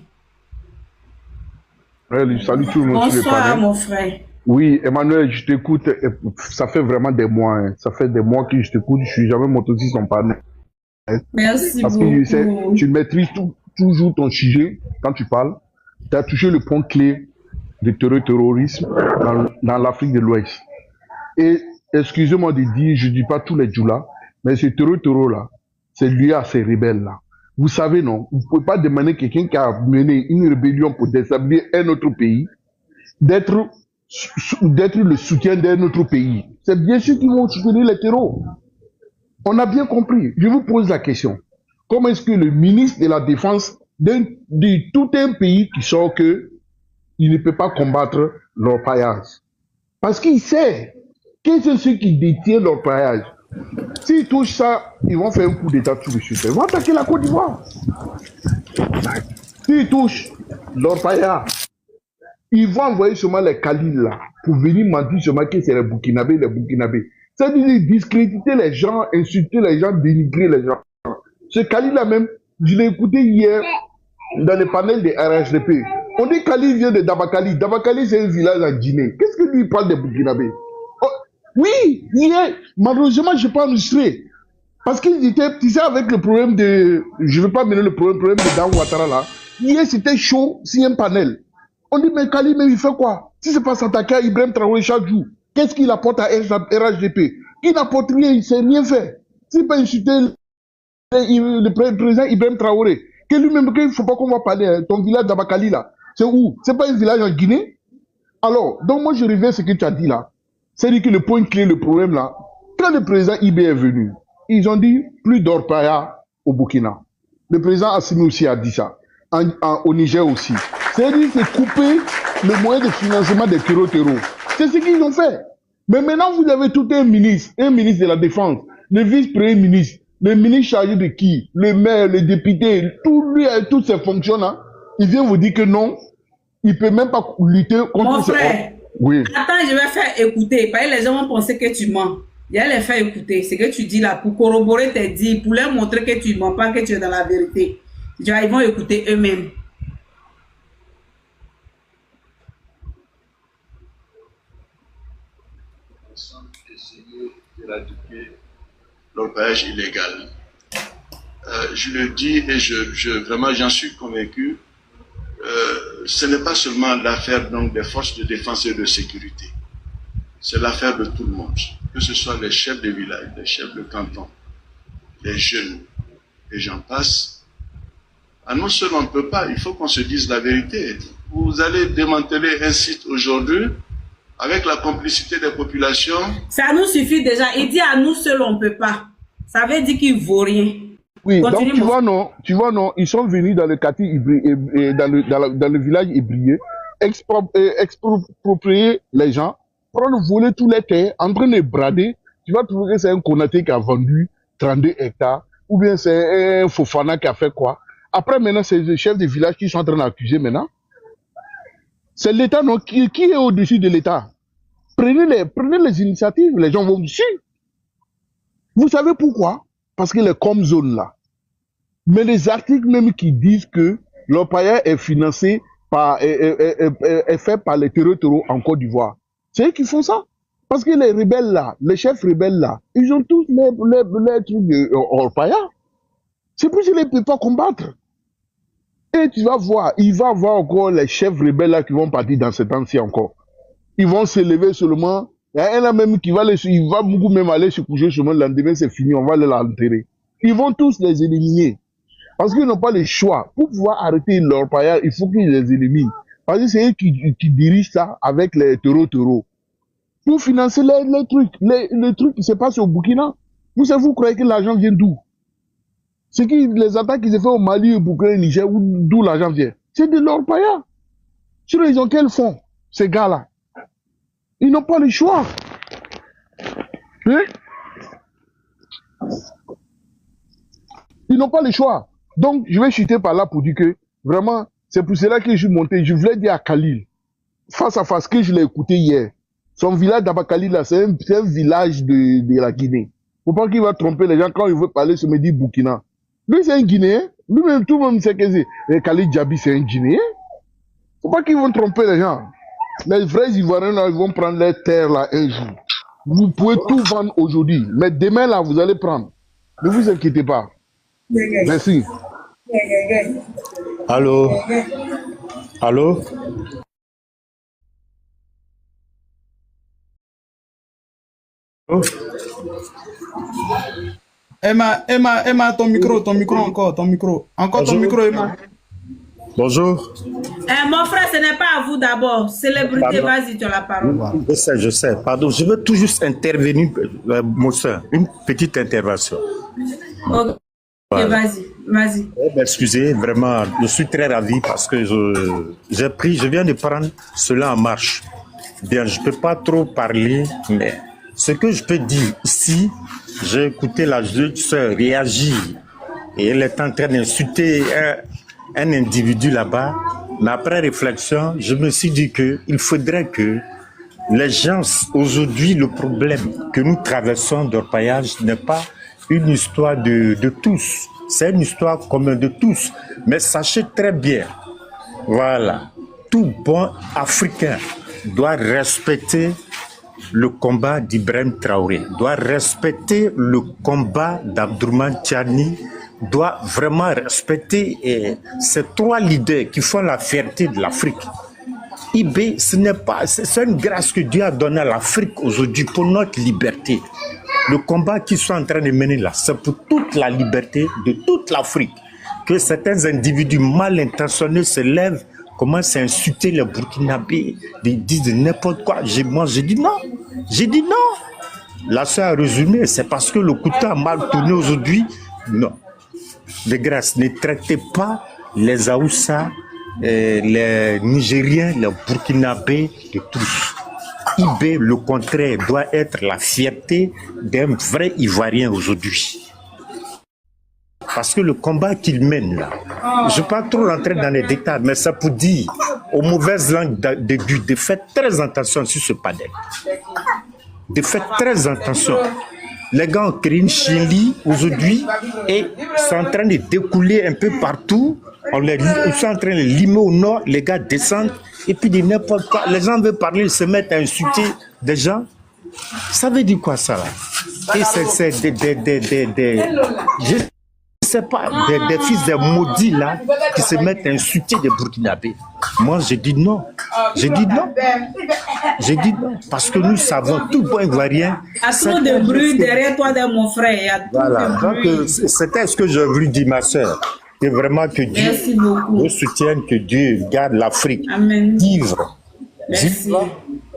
Salut tout le monde. Bonsoir, mon frère. Oui, Emmanuel, je t'écoute. Ça fait vraiment des mois. Hein. Ça fait des mois que je t'écoute. Je suis jamais monté aussi son panneau. Merci Parce beaucoup. que tu maîtrises toujours ton sujet quand tu parles. Tu as touché le point clé du terrorisme dans l'Afrique de l'Ouest. Et excusez-moi de dire, je ne dis pas tous les djoulas, mais ce terror-là, c'est lié à ces rebelles-là. Vous savez, non, vous ne pouvez pas demander à quelqu'un qui a mené une rébellion pour déstabiliser un autre pays, d'être le soutien d'un autre pays. C'est bien sûr qu'ils vont soutenir les terrors. On a bien compris. Je vous pose la question. Comment est-ce que le ministre de la Défense de tout un pays qui sort que il ne peut pas combattre l'orpaillage? Parce qu'il sait que c'est ceux qui détiennent l'orpaillage. S'ils touchent ça, ils vont faire un coup d'état tout de suite. Ils vont attaquer la Côte d'Ivoire. S'ils touchent l'orpaillage, ils vont envoyer seulement les Khalil là pour venir mentir seulement que c'est les Burkinabés. C'est-à-dire discréditer les gens, insulter les gens, dénigrer les gens. Ce Khalil là même, je l'ai écouté hier dans le panel de RHDP. On dit Khalil vient de Dabakali. Dabakali, c'est un village en Guinée. Qu'est-ce que lui il parle des Burkinabés? Oh, oui, hier, malheureusement, je n'ai pas enregistré. Parce qu'ils étaient, tu sais, avec le problème de... Je ne veux pas mener le problème de Dan Ouattara là. Hier, c'était chaud, c'est un panel. On dit, mais Khalil, mais il fait quoi? Si c'est pas s'attaquer à Ibrahim Traoré chaque jour, Qu'est-ce qu'il apporte à RHDP? Il n'apporte rien, il ne sait rien faire. S'il peut insulter le président Ibrahim Traoré, que lui-même, il ne faut pas qu'on va parler, hein, ton village d'Abakali là, c'est où? C'est pas un village en Guinée? Alors, donc moi je reviens à ce que tu as dit là. C'est-à-dire que le point clé, le problème là, quand le président IB est venu, ils ont dit plus d'orpaillage au Burkina. Le président Assimi aussi a dit ça. Au Niger aussi. C'est-à-dire que c'est couper le moyen de financement des terreaux. C'est ce qu'ils ont fait. Mais maintenant, vous avez tout un ministre de la Défense, le vice-premier ministre, le ministre chargé de qui, le maire, le député, toutes ces fonctions-là, il vient vous dire que non, il ne peut même pas lutter contre Mon frère, oui. Attends, je vais faire écouter. Parce que les gens vont penser que tu mens. Je vais les faire écouter. Ce que tu dis là, pour corroborer tes dires, pour leur montrer que tu ne mens pas, que tu es dans la vérité. Ils vont écouter eux-mêmes. Essayer d'éradiquer l'orpaillage illégal. Je le dis et vraiment j'en suis convaincu. Ce n'est pas seulement l'affaire donc des forces de défense et de sécurité. C'est l'affaire de tout le monde. Que ce soit les chefs de village, les chefs de canton, les jeunes, et j'en passe. À nous seuls, on ne peut pas. Il faut qu'on se dise la vérité. Vous allez démanteler un site aujourd'hui avec la complicité des populations. Ça nous suffit déjà. Il dit à nous seuls, on ne peut pas. Ça veut dire qu'il ne vaut rien. Oui, continue, donc tu vois non, ils sont venus dans le quartier dans le village ébrié, exproprier les gens, prendre voler tous les terres, en train de brader. Tu vas trouver que c'est un Konaté qui a vendu 32 hectares, ou bien c'est un Fofana qui a fait quoi. Après maintenant, c'est les chefs de village qui sont en train d'accuser maintenant. C'est l'État, non, qui est au-dessus de l'État. Prenez les initiatives, les gens vont dessus. Vous savez pourquoi? Parce que les com zones là. Mais les articles même qui disent que l'orpaillage est financé par, est fait par les terreaux en Côte d'Ivoire. C'est eux qui font ça. Parce que les rebelles là, les chefs rebelles là, ils ont tous les trucs d'orpaillage. C'est pour ça qu'ils ne peuvent pas combattre. Et tu vas voir, il va y avoir encore les chefs rebelles là qui vont partir dans ce temps-ci encore. Ils vont se lever seulement. Il y a un là même qui va il va beaucoup même aller se coucher seulement le lendemain, c'est fini, on va l'enterrer. Ils vont tous les éliminer. Parce qu'ils n'ont pas le choix. Pour pouvoir arrêter leur paillage, il faut qu'ils les éliminent. Parce que c'est eux qui dirigent ça avec les terreaux. Pour financer les trucs. Les trucs qui se passent au Burkina. Vous croyez que l'argent vient d'où? C'est qui les attaques qui se font au Mali, au Burkina, au Niger, d'où l'argent vient? C'est de leur paillage. Sinon, ils ont quel fonds, ces gars-là? Ils n'ont pas le choix. Hein? Ils n'ont pas le choix. Donc, je vais chuter par là pour dire que, vraiment, c'est pour cela que je suis monté. Je voulais dire à Khalil, face à face, que je l'ai écouté hier. Son village d'Abakali, là, c'est un village de la Guinée. Faut pas qu'il va tromper les gens quand il veut parler, se me dit Burkina. Lui, c'est un Guinéen. Lui-même, tout le monde sait que c'est Khalil Djabi, c'est un Guinéen. Faut pas qu'ils vont tromper les gens. Les vrais Ivoiriens, là, ils vont prendre les terres, là, un jour. Vous pouvez tout vendre aujourd'hui. Mais demain, là, vous allez prendre. Ne vous inquiétez pas. Merci. Allô? Allô? Emma, ton micro encore, ton micro. Encore ton micro, Emma. Bonjour. Mon frère, ce n'est pas à vous d'abord. Célébrité, vas-y, tu as la parole. Je sais. Pardon, je veux tout juste intervenir, Moussa, une petite intervention. Ok, voilà. Vas-y. Excusez, vraiment, je suis très ravi parce que je viens de prendre cela en marche. Bien, je ne peux pas trop parler, mais ce que je peux dire ici, j'ai écouté la jeune sœur réagir et elle est en train d'insulter un individu là-bas. Mais après réflexion, je me suis dit qu'il faudrait que les gens, aujourd'hui, le problème que nous traversons d'orpaillage n'est pas une histoire de tous. C'est une histoire commune de tous. Mais sachez très bien, voilà, tout bon Africain doit respecter le combat d'Ibrahim Traoré, doit respecter le combat d'Abdourahmane Tiani, doit vraiment respecter ces trois leaders qui font la fierté de l'Afrique. IB, ce n'est pas, c'est une grâce que Dieu a donnée à l'Afrique aujourd'hui pour notre liberté. Le combat qu'ils sont en train de mener là, c'est pour toute la liberté de toute l'Afrique. Que certains individus mal intentionnés se lèvent, commencent à insulter les Burkinabés, ils disent n'importe quoi. Moi, j'ai dit non. J'ai dit non. La soeur a résumé, c'est parce que le couteau a mal tourné aujourd'hui. Non. De grâce, ne traitez pas les Aoussa, les Nigériens, les Burkinabés, de tous. IB, le contraire, doit être la fierté d'un vrai Ivoirien aujourd'hui. Parce que le combat qu'il mène là, je ne vais pas trop rentrer dans les détails, mais ça pour dire aux mauvaises langues de faire très attention sur ce panel. De faire très attention. Les gars ont créé une Chili aujourd'hui et sont en train de découler un peu partout. Ils sont en train de limer au nord, les gars descendent et puis de n'importe quoi. Les gens veulent parler, ils se mettent à insulter des gens. Ça veut dire quoi ça là? Et c'est je sais pas, des fils de maudits là qui se mettent à insulter des Burkinabés. Moi j'ai dit non. J'ai dit non. J'ai dit non. Parce que nous savons, tout bon Ivoirien. Il y a trop de bruit derrière toi, mon frère. Il y a trop voilà. de bruit. Donc c'était ce que j'ai voulu dire, ma soeur. C'est vraiment que Dieu nous soutienne, que Dieu garde l'Afrique. Vive. Vive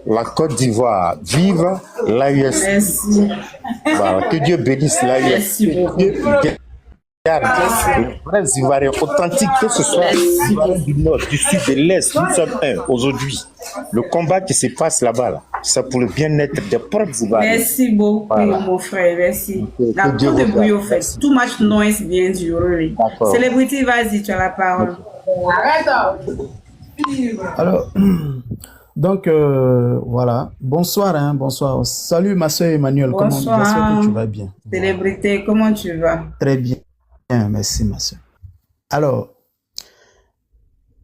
la Côte d'Ivoire. Vive l'AUS. Voilà. Que Dieu bénisse l'AUS. Les vrais Ivoiriens authentiques, que ce soit du nord, du sud, de l'est, nous sommes un aujourd'hui. Le combat qui se passe là-bas, là, c'est pour le bien-être des propres Ivoiriens. Merci beaucoup, voilà. Mon frère, merci. La trop de bruit au fait. Too much noise bien duré. Célébrité, vas-y, tu as la parole. Arrête. Alors, donc, voilà. Bonsoir, hein, bonsoir. Salut, ma soeur Emmanuel. Bonsoir. J'espère que tu vas bien. Célébrité, comment tu vas? Très bien. Merci, ma soeur. Alors,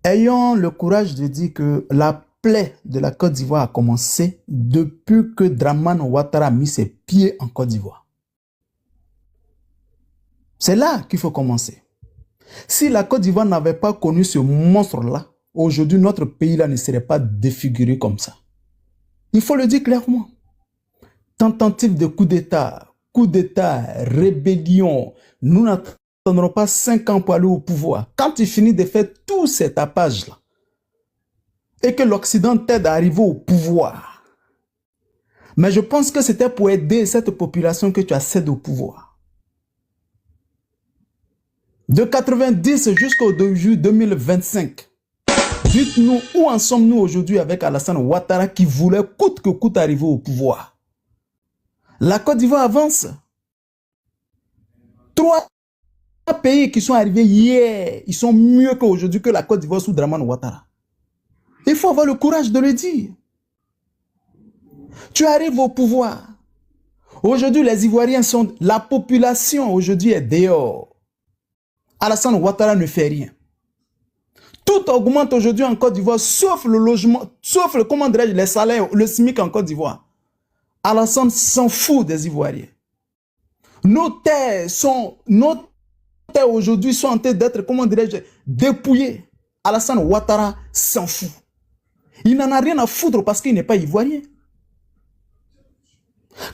ayons le courage de dire que la plaie de la Côte d'Ivoire a commencé depuis que Dramane Ouattara a mis ses pieds en Côte d'Ivoire. C'est là qu'il faut commencer. Si la Côte d'Ivoire n'avait pas connu ce monstre-là, aujourd'hui, notre pays-là ne serait pas défiguré comme ça. Il faut le dire clairement. Tentative de coup d'État, rébellion, nous n'attendrons pas 5 ans pour aller au pouvoir. Quand tu finis de faire tout cet tapage-là, et que l'Occident t'aide à arriver au pouvoir, mais je pense que c'était pour aider cette population que tu as cédé au pouvoir. De 90 jusqu'au 2025, dites-nous où en sommes-nous aujourd'hui avec Alassane Ouattara qui voulait coûte que coûte arriver au pouvoir. La Côte d'Ivoire avance. 3 pays qui sont arrivés hier, ils sont mieux qu'aujourd'hui que la Côte d'Ivoire sous Dramane Ouattara. Il faut avoir le courage de le dire. Tu arrives au pouvoir. Aujourd'hui, les Ivoiriens sont... La population aujourd'hui est dehors. Alassane Ouattara ne fait rien. Tout augmente aujourd'hui en Côte d'Ivoire, sauf le logement, sauf le, comment dirais-je, les salaires, le SMIC en Côte d'Ivoire. Alassane s'en fout des Ivoiriens. Nos terres aujourd'hui sont en train d'être, comment dirais-je, dépouillées. Alassane Ouattara s'en fout. Il n'en a rien à foutre parce qu'il n'est pas ivoirien.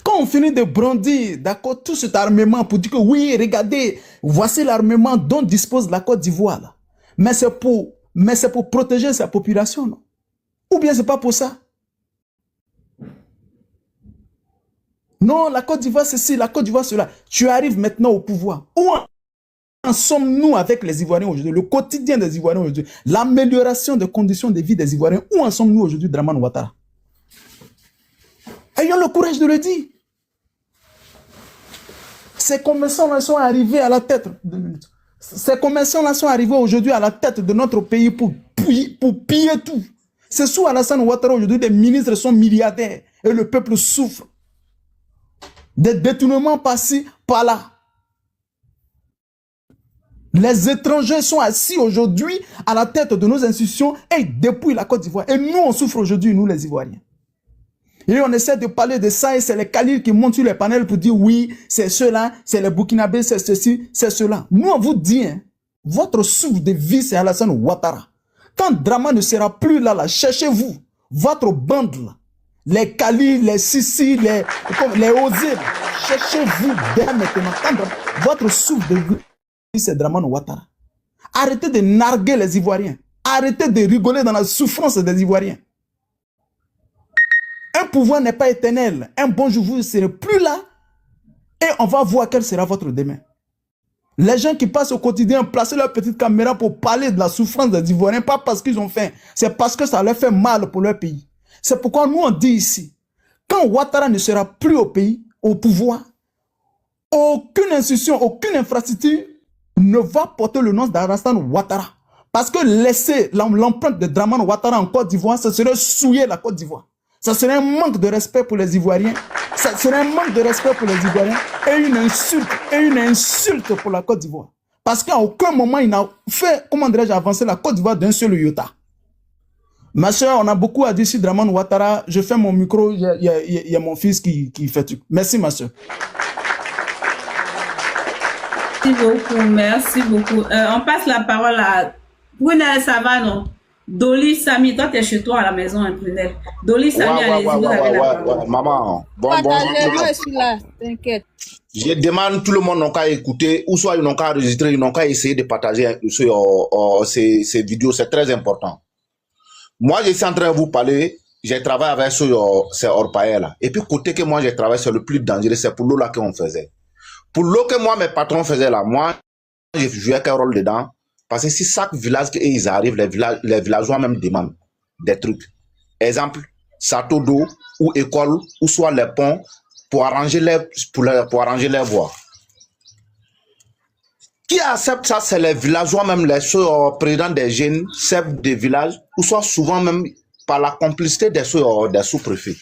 Quand on finit de brandir, d'accord, tout cet armement pour dire que oui, regardez, voici l'armement dont dispose la Côte d'Ivoire. Mais c'est pour protéger sa population, non? Ou bien c'est pas pour ça? Non, la Côte d'Ivoire, c'est ci, la Côte d'Ivoire, cela. Tu arrives maintenant au pouvoir. Où en sommes-nous avec les Ivoiriens aujourd'hui? Le quotidien des Ivoiriens aujourd'hui, l'amélioration des conditions de vie des Ivoiriens. Où en sommes-nous aujourd'hui, Dramane Ouattara? Ayons le courage de le dire. Ces commerçants-là sont arrivés à la tête. Ces commerçants-là sont arrivés aujourd'hui à la tête de notre pays pour piller tout. C'est sous Alassane Ouattara aujourd'hui, les ministres sont milliardaires et le peuple souffre. Des détournements par-ci, par-là. Les étrangers sont assis aujourd'hui à la tête de nos institutions et ils dépouillent la Côte d'Ivoire. Et nous, on souffre aujourd'hui, nous les Ivoiriens. Et on essaie de parler de ça et c'est les Khalil qui montent sur les panels pour dire oui, c'est cela, c'est les Burkinabés, c'est ceci, c'est cela. Nous, on vous dit, hein, votre souffle de vie, c'est Alassane Ouattara. Quand Drama ne sera plus là, cherchez-vous votre bande là. Les Kali, les Sissi, les Ozil. Cherchez-vous dès maintenant. Quand votre souffle de vie, c'est Dramane Ouattara. Arrêtez de narguer les Ivoiriens. Arrêtez de rigoler dans la souffrance des Ivoiriens. Un pouvoir n'est pas éternel. Un bon jour, vous ne serez plus là. Et on va voir quel sera votre demain. Les gens qui passent au quotidien, placez leur petite caméra pour parler de la souffrance des Ivoiriens, pas parce qu'ils ont faim, c'est parce que ça leur fait mal pour leur pays. C'est pourquoi nous on dit ici, quand Ouattara ne sera plus au pays, au pouvoir, aucune institution, aucune infrastructure ne va porter le nom d'Alassane Ouattara. Parce que laisser l'empreinte de Dramane Ouattara en Côte d'Ivoire, ça serait souiller la Côte d'Ivoire. Ça serait un manque de respect pour les Ivoiriens. Ça serait un manque de respect pour les Ivoiriens et une insulte pour la Côte d'Ivoire. Parce qu'à aucun moment, il n'a fait, comment dirais-je, avancer la Côte d'Ivoire d'un seul iota. Ma soeur, on a beaucoup à dire sur Dramane Ouattara. Je fais mon micro, il y a mon fils qui fait tout. Merci, ma soeur. Merci beaucoup. On passe la parole à Brunel, ça va, non? Dolly, Samy, toi, t'es chez toi à la maison, hein, Brunel. Dolly, Samy, allez-y, vous avez la parole. Maman, je suis là, t'inquiète. Je demande tout le monde n'a qu'à écouter, ou soit ils n'ont qu'à enregistrer, ils n'ont qu'à essayer de partager ces vidéos, c'est très important. Moi, je suis en train de vous parler, j'ai travaillé avec ces orpailleurs là. Et puis, côté que moi, j'ai travaillé, c'est le plus dangereux, c'est pour l'eau là qu'on faisait. Pour l'eau que moi, mes patrons faisaient là, moi, j'ai joué quel rôle dedans. Parce que si chaque village qu'ils arrivent, les villageois même demandent des trucs. Exemple, château d'eau ou école, ou soit les ponts pour arranger les voies. Qui accepte ça, c'est les villageois même, les présidents des jeunes, chefs des villages, ou soit souvent même par la complicité des sous-préfets.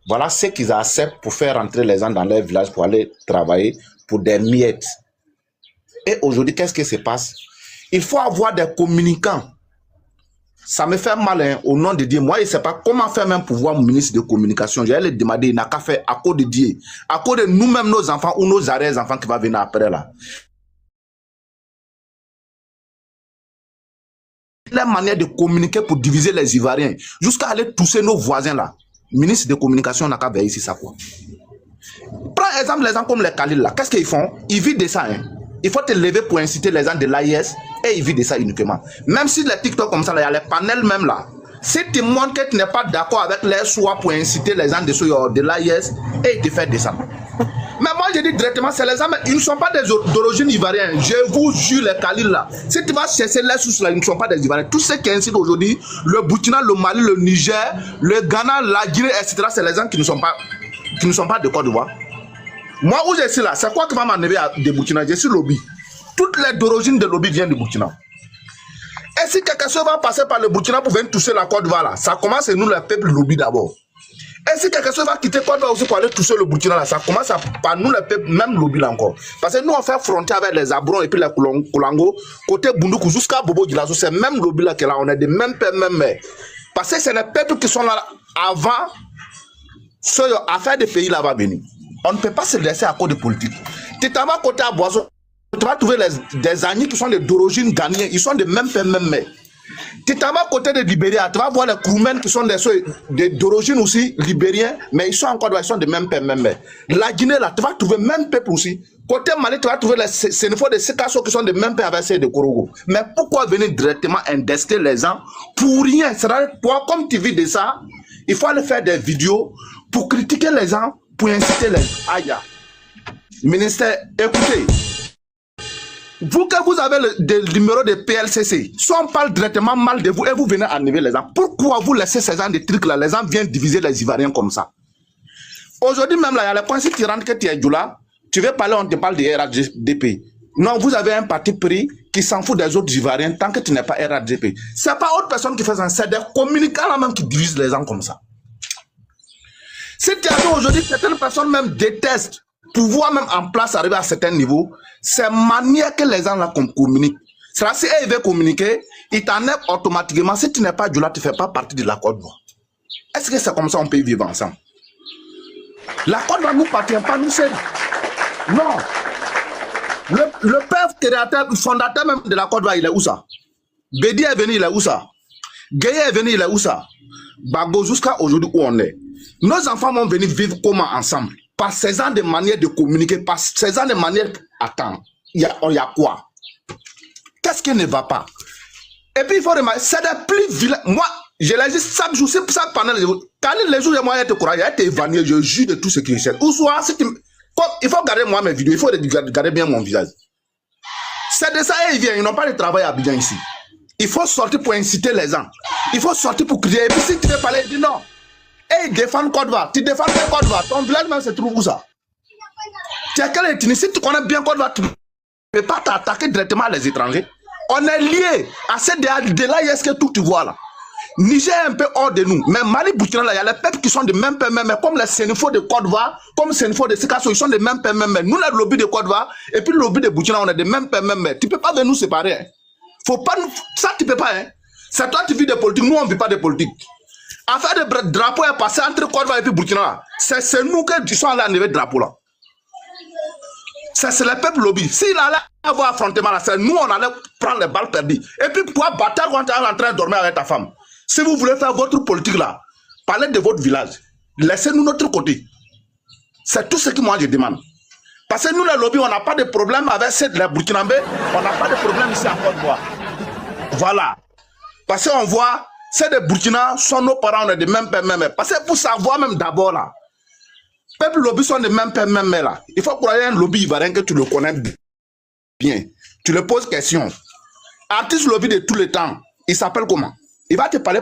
Voilà ce qu'ils acceptent pour faire rentrer les gens dans leur village pour aller travailler pour des miettes. Et aujourd'hui, qu'est-ce qui se passe? Il faut avoir des communicants. Ça me fait mal, hein, au nom de Dieu. Moi, je ne sais pas comment faire même pour voir mon ministre de communication. J'allais le demander, il n'a qu'à faire à cause de Dieu. À cause de nous-mêmes, nos enfants ou nos arrière-enfants qui vont venir après là. La manière de communiquer pour diviser les Ivoiriens, jusqu'à aller tousser nos voisins là. Ministre de communication n'a qu'à veiller ici, ça quoi. Prends exemple les gens comme les Khalil là. Qu'est-ce qu'ils font? Ils vivent de ça, hein. Il faut te lever pour inciter les gens de l'AIS et ils vivent de ça uniquement. Même si les TikTok comme ça, il y a les panels même là. Si tu montres que tu n'es pas d'accord avec les choix pour inciter les gens de l'AIS et ils te font de ça. Mais moi je dis directement, c'est les gens, ils ne sont pas d'origine ivoirienne. Je vous jure les Khalil là. Si tu vas chercher les sources là, ils ne sont pas des Ivoiriens. Tous ceux qui incitent aujourd'hui, le Burkina, le Mali, le Niger, le Ghana, la Guinée, etc. c'est les gens qui ne sont pas de Côte d'Ivoire. Moi, où je suis là, c'est quoi qui va m'enlever de Burkina? Je suis lobby. Toutes les d'origine de lobby viennent du Burkina. Et si quelqu'un va passer par le Burkina pour venir toucher la Côte d'Ivoire, là, ça commence à nous, le peuple lobby d'abord. Et si quelqu'un va quitter Côte d'Ivoire aussi pour aller toucher le Burkina, là, ça commence par nous, le peuple, même lobby là encore. Parce que nous, on fait frontière avec les Abrons et puis les Koulango, côté Bunduku jusqu'à Bobo Djilazo, c'est même lobby là qui est là, on est des mêmes pères, même mères. Parce que c'est les peuples qui sont là avant, affaire des pays là-bas venir. On ne peut pas se laisser à cause de politique. Tu t'en vas côté à Boisson, tu vas trouver des amis qui sont d'origine ghanéenne, ils sont de même père, même mère. Tu t'en vas côté de Libéria, tu vas voir les Kroumen qui sont d'origine aussi libériens, mais ils sont encore ils sont de même père, même mère. La Guinée, là, tu vas trouver même peuple aussi. Côté Mali, tu vas trouver les Sénéfos de Sekasso qui sont de même père avec ceux de Korogo. Mais pourquoi venir directement indester les gens pour rien? C'est-à-dire, toi, comme tu vis de ça, il faut aller faire des vidéos pour critiquer les gens, pour inciter les aïe. Ministère, écoutez, vous que vous avez le numéro de PLCC, soit on parle directement mal de vous et vous venez enlever les gens. Pourquoi vous laissez ces gens de trucs là? Les gens viennent diviser les Ivoiriens comme ça. Aujourd'hui même là, il y a le point si tu rentres que tu es Djoula, tu veux parler, on te parle de RADP. Non, vous avez un parti pris qui s'en fout des autres Ivoiriens tant que tu n'es pas RADP. C'est pas autre personne qui fait ça, c'est des communicants là même qui divisent les gens comme ça. Si tu as aujourd'hui, certaines personnes même détestent pouvoir même en place arriver à certains niveaux, c'est manière que les gens là communiquent. C'est-à-dire si ils veulent communiquer, ils t'enlèvent automatiquement. Si tu n'es pas du là, tu ne fais pas partie de la Côte d'Ivoire. Est-ce que c'est comme ça qu'on peut vivre ensemble? La Côte d'Ivoire ne nous appartient pas, nous seuls. Non. Le père créateur, fondateur même de la Côte d'Ivoire, il est où ça? Bédi est venu, il est où ça? Gueye est venu, il est où ça? Bago, jusqu'à aujourd'hui où on est. Nos enfants vont venir vivre comment ensemble? Par 16 ans de manière de communiquer, par 16 ans de manière... Attends, il y a quoi? Qu'est-ce qui ne va pas? Et puis il faut remarquer, c'est des plus vilains. Moi, je l'ai dit chaque jour, c'est ça pendant les jours. Quand les jours, moi, il te crois, il a été évanoui, je jure de tout ce qui est. Ou soit, si tu... il faut regarder moi mes vidéos, il faut regarder bien mon visage. C'est de ça ils viennent, ils n'ont pas de travail à Abidjan ici. Il faut sortir pour inciter les gens. Il faut sortir pour crier. Et puis si tu veux parler, dis non. Hey, défends Côte d'Ivoire. Tu défends Côte d'Ivoire. Ton village même se trouve où ça? Tu as quelle ethnie? Si tu connais bien Côte d'Ivoire, tu ne peux pas t'attaquer directement les étrangers. On est liés à cette de là, il y a ce que tout tu vois là. Niger est un peu hors de nous. Mais Mali, Burkina, là, il y a les peuples qui sont de même peuple, mais comme les Sénéfaux de Côte d'Ivoire, comme Sénéfaux de Sikasso, ils sont de même peuple, mais nous, le lobby de Côte d'Ivoire, et puis le lobby de Burkina, on est de même peuple, mais tu ne peux pas venir nous séparer. Hein. Faut pas nous... Ça, tu ne peux pas. Hein. C'est toi qui vis de politique, nous, on ne vit pas de politique. Affaire de drapeau est passé entre Côte d'Ivoire et puis Burkina. C'est nous qui sommes allés enlever le drapeau là. C'est le peuple lobby. S'il allait avoir affrontement là, c'est nous, on allait prendre les balles perdues. Et puis, pourquoi bâtard quand tu es en train de dormir avec ta femme? Si vous voulez faire votre politique là, parlez de votre village. Laissez-nous notre côté. C'est tout ce que moi je demande. Parce que nous, les lobbies, on n'a pas de problème avec les Burkinabés. On n'a pas de problème ici en Côte d'Ivoire. Voilà. Parce qu'on voit, c'est des Burkina, sont nos parents, on est de même père, même. Parce que pour savoir même d'abord là, peuple lobby sont de même père, même là. Il faut croire un lobby ivoirien que tu le connais bien. Tu le poses question. Artiste lobby de tous les temps, il s'appelle comment? Il va te parler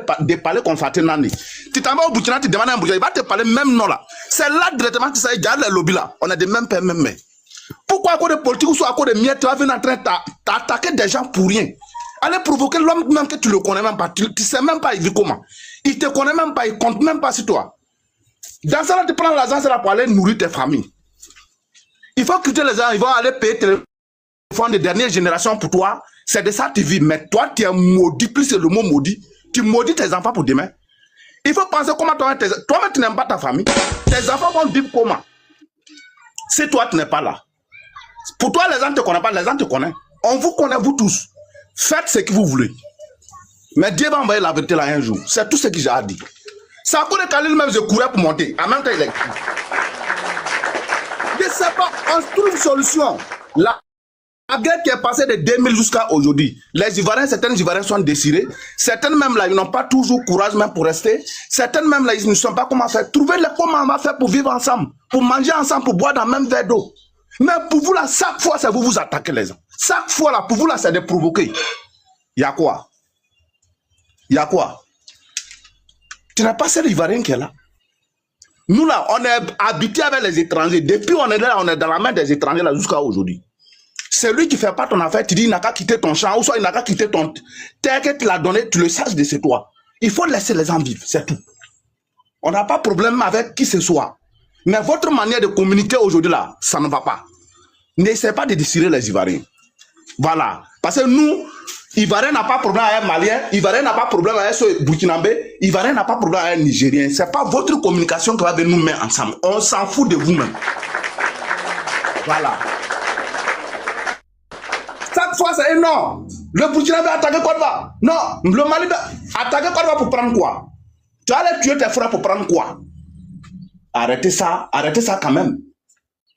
comme Faté Nandi. Tu t'en vas au Burkina, tu demandes un Burkina, il va te parler même nom là. C'est là directement que ça y garde les lobbies là. On est de même père, même. Pourquoi à cause de politique ou soit à cause de miettes, tu vas venir en train d'attaquer des gens pour rien? Allez provoquer l'homme même que tu le connais même pas. Tu sais même pas il vit comment. Il te connaît même pas, il compte même pas sur toi. Dans ça là, tu prends l'argent là pour aller nourrir tes familles. Il faut quitter les gens, ils vont aller payer tes téléphone de dernière génération pour toi. C'est de ça que tu vis. Mais toi, tu es maudit, plus c'est le mot maudit. Tu maudis tes enfants pour demain. Il faut penser comment toi-même, tu n'aimes pas ta famille. Tes enfants vont vivre comment? Si toi, tu n'es pas là. Pour toi, les gens ne te connaissent pas, les gens te connaissent. On vous connaît, vous tous. Faites ce que vous voulez. Mais Dieu va envoyer la vérité là un jour. C'est tout ce que j'ai à dire. C'est à cause de Khalil même, je courais pour monter. En même temps, il est... Je ne sais pas, on trouve une solution. La guerre qui est passée de 2000 jusqu'à aujourd'hui, les Ivoiriens, certains Ivoiriens sont désirés. Certaines même là, ils n'ont pas toujours courage même pour rester. Certaines même là, ils ne savent pas comment faire. Trouvez comment on va faire pour vivre ensemble, pour manger ensemble, pour boire dans le même verre d'eau. Mais pour vous là, chaque fois, c'est vous attaquez les gens. Chaque fois là, pour vous là, c'est de provoquer. Il y a quoi? Il y a quoi? Tu n'as pas seul Ivoirien qui est là. Nous là, on est habitués avec les étrangers. Depuis on est là, on est dans la main des étrangers là jusqu'à aujourd'hui. C'est lui qui ne fait pas ton affaire, tu dis il n'a qu'à quitter ton champ, ou soit il n'a qu'à quitter ton terre que tu l'as donné, tu le saches de c'est toi. Il faut laisser les gens vivre, c'est tout. On n'a pas de problème avec qui ce soit. Mais votre manière de communiquer aujourd'hui là, ça ne va pas. N'essayez pas de décider les Ivoiriens. Voilà. Parce que nous, Ivoirien n'a pas de problème avec un Malien, Ivoirien n'a pas de problème avec ce Burkinabé, Ivoirien n'a pas de problème avec un Nigérien. Ce n'est pas votre communication qui va venir nous mettre ensemble. On s'en fout de vous-même. Voilà. Chaque fois, c'est non. Le Burkina va attaquer Côte d'Ivoire. Non. Le Mali va attaquer Côte d'Ivoire pour prendre quoi? Tu vas aller tuer tes frères pour prendre quoi? Arrêtez ça quand même.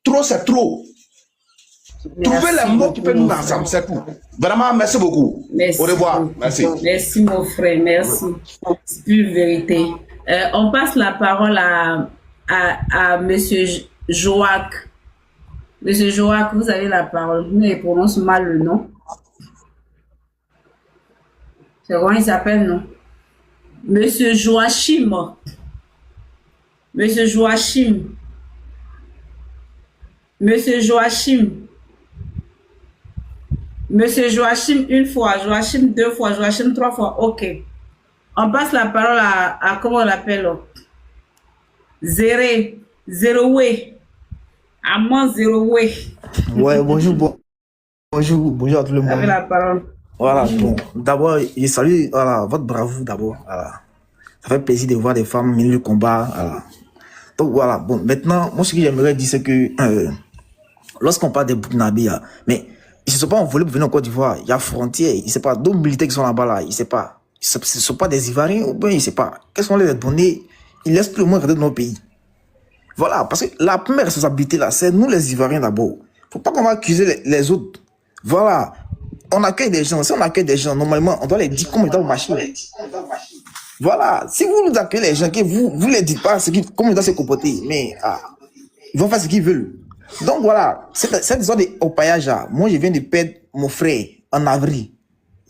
Trop, c'est trop. Trouvez les mots qui peuvent nous ensemble, c'est tout. Vraiment, merci beaucoup. Merci. Au revoir. Merci. Merci, mon frère. Merci. C'est plus vérité. On passe la parole à Monsieur Joac. Monsieur Joac, vous avez la parole. Vous ne prononcez mal le nom. C'est comment il s'appelle, non? Monsieur Joachim. Monsieur Joachim. Monsieur Joachim. Monsieur Joachim une fois, Joachim deux fois, Joachim trois fois. Ok. On passe la parole à comment on l'appelle? Zéroué. Amant Zéroué. Ouais, bonjour à tout le monde. Vous avez la parole. Voilà, bon, d'abord, je salue votre bravoure d'abord. Voilà. Ça fait plaisir de voir des femmes mener le combat. Voilà. Donc voilà, bon, maintenant, moi ce que j'aimerais dire, c'est que lorsqu'on parle des Burkinabés, mais Ils ne se sont pas envolés pour venir en Côte d'Ivoire. Il y a frontière, il ne sait pas. D'autres militaires qui sont là-bas, là, il ne sait pas. Ce ne sont pas des Ivoiriens, ou bien il ne sait pas. Qu'est-ce qu'on les a donné? Ils laissent tout le monde rentrer dans nos pays. Voilà, parce que la première responsabilité, là, c'est nous les Ivoiriens d'abord. Il ne faut pas qu'on va accuser les autres. Voilà. On accueille des gens. Si on accueille des gens, normalement, on doit les dire comment ils doivent marcher. Voilà. Si vous nous accueillez les gens, que vous ne les dites pas comment ils doivent se comporter, mais ils vont faire ce qu'ils veulent. Donc voilà, cette histoire de opaillage là, moi je viens de perdre mon frère en avril,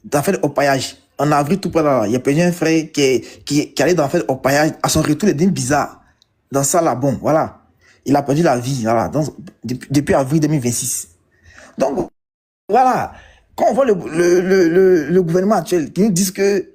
dans fait opaillage. En avril, tout près là, il y a perdu un frère qui allait dans faire opaillage. À son retour, il est devenu bizarre. Dans ça là, bon, voilà. Il a perdu la vie, voilà, depuis avril 2026. Donc, voilà. Quand on voit le gouvernement actuel qui nous dit que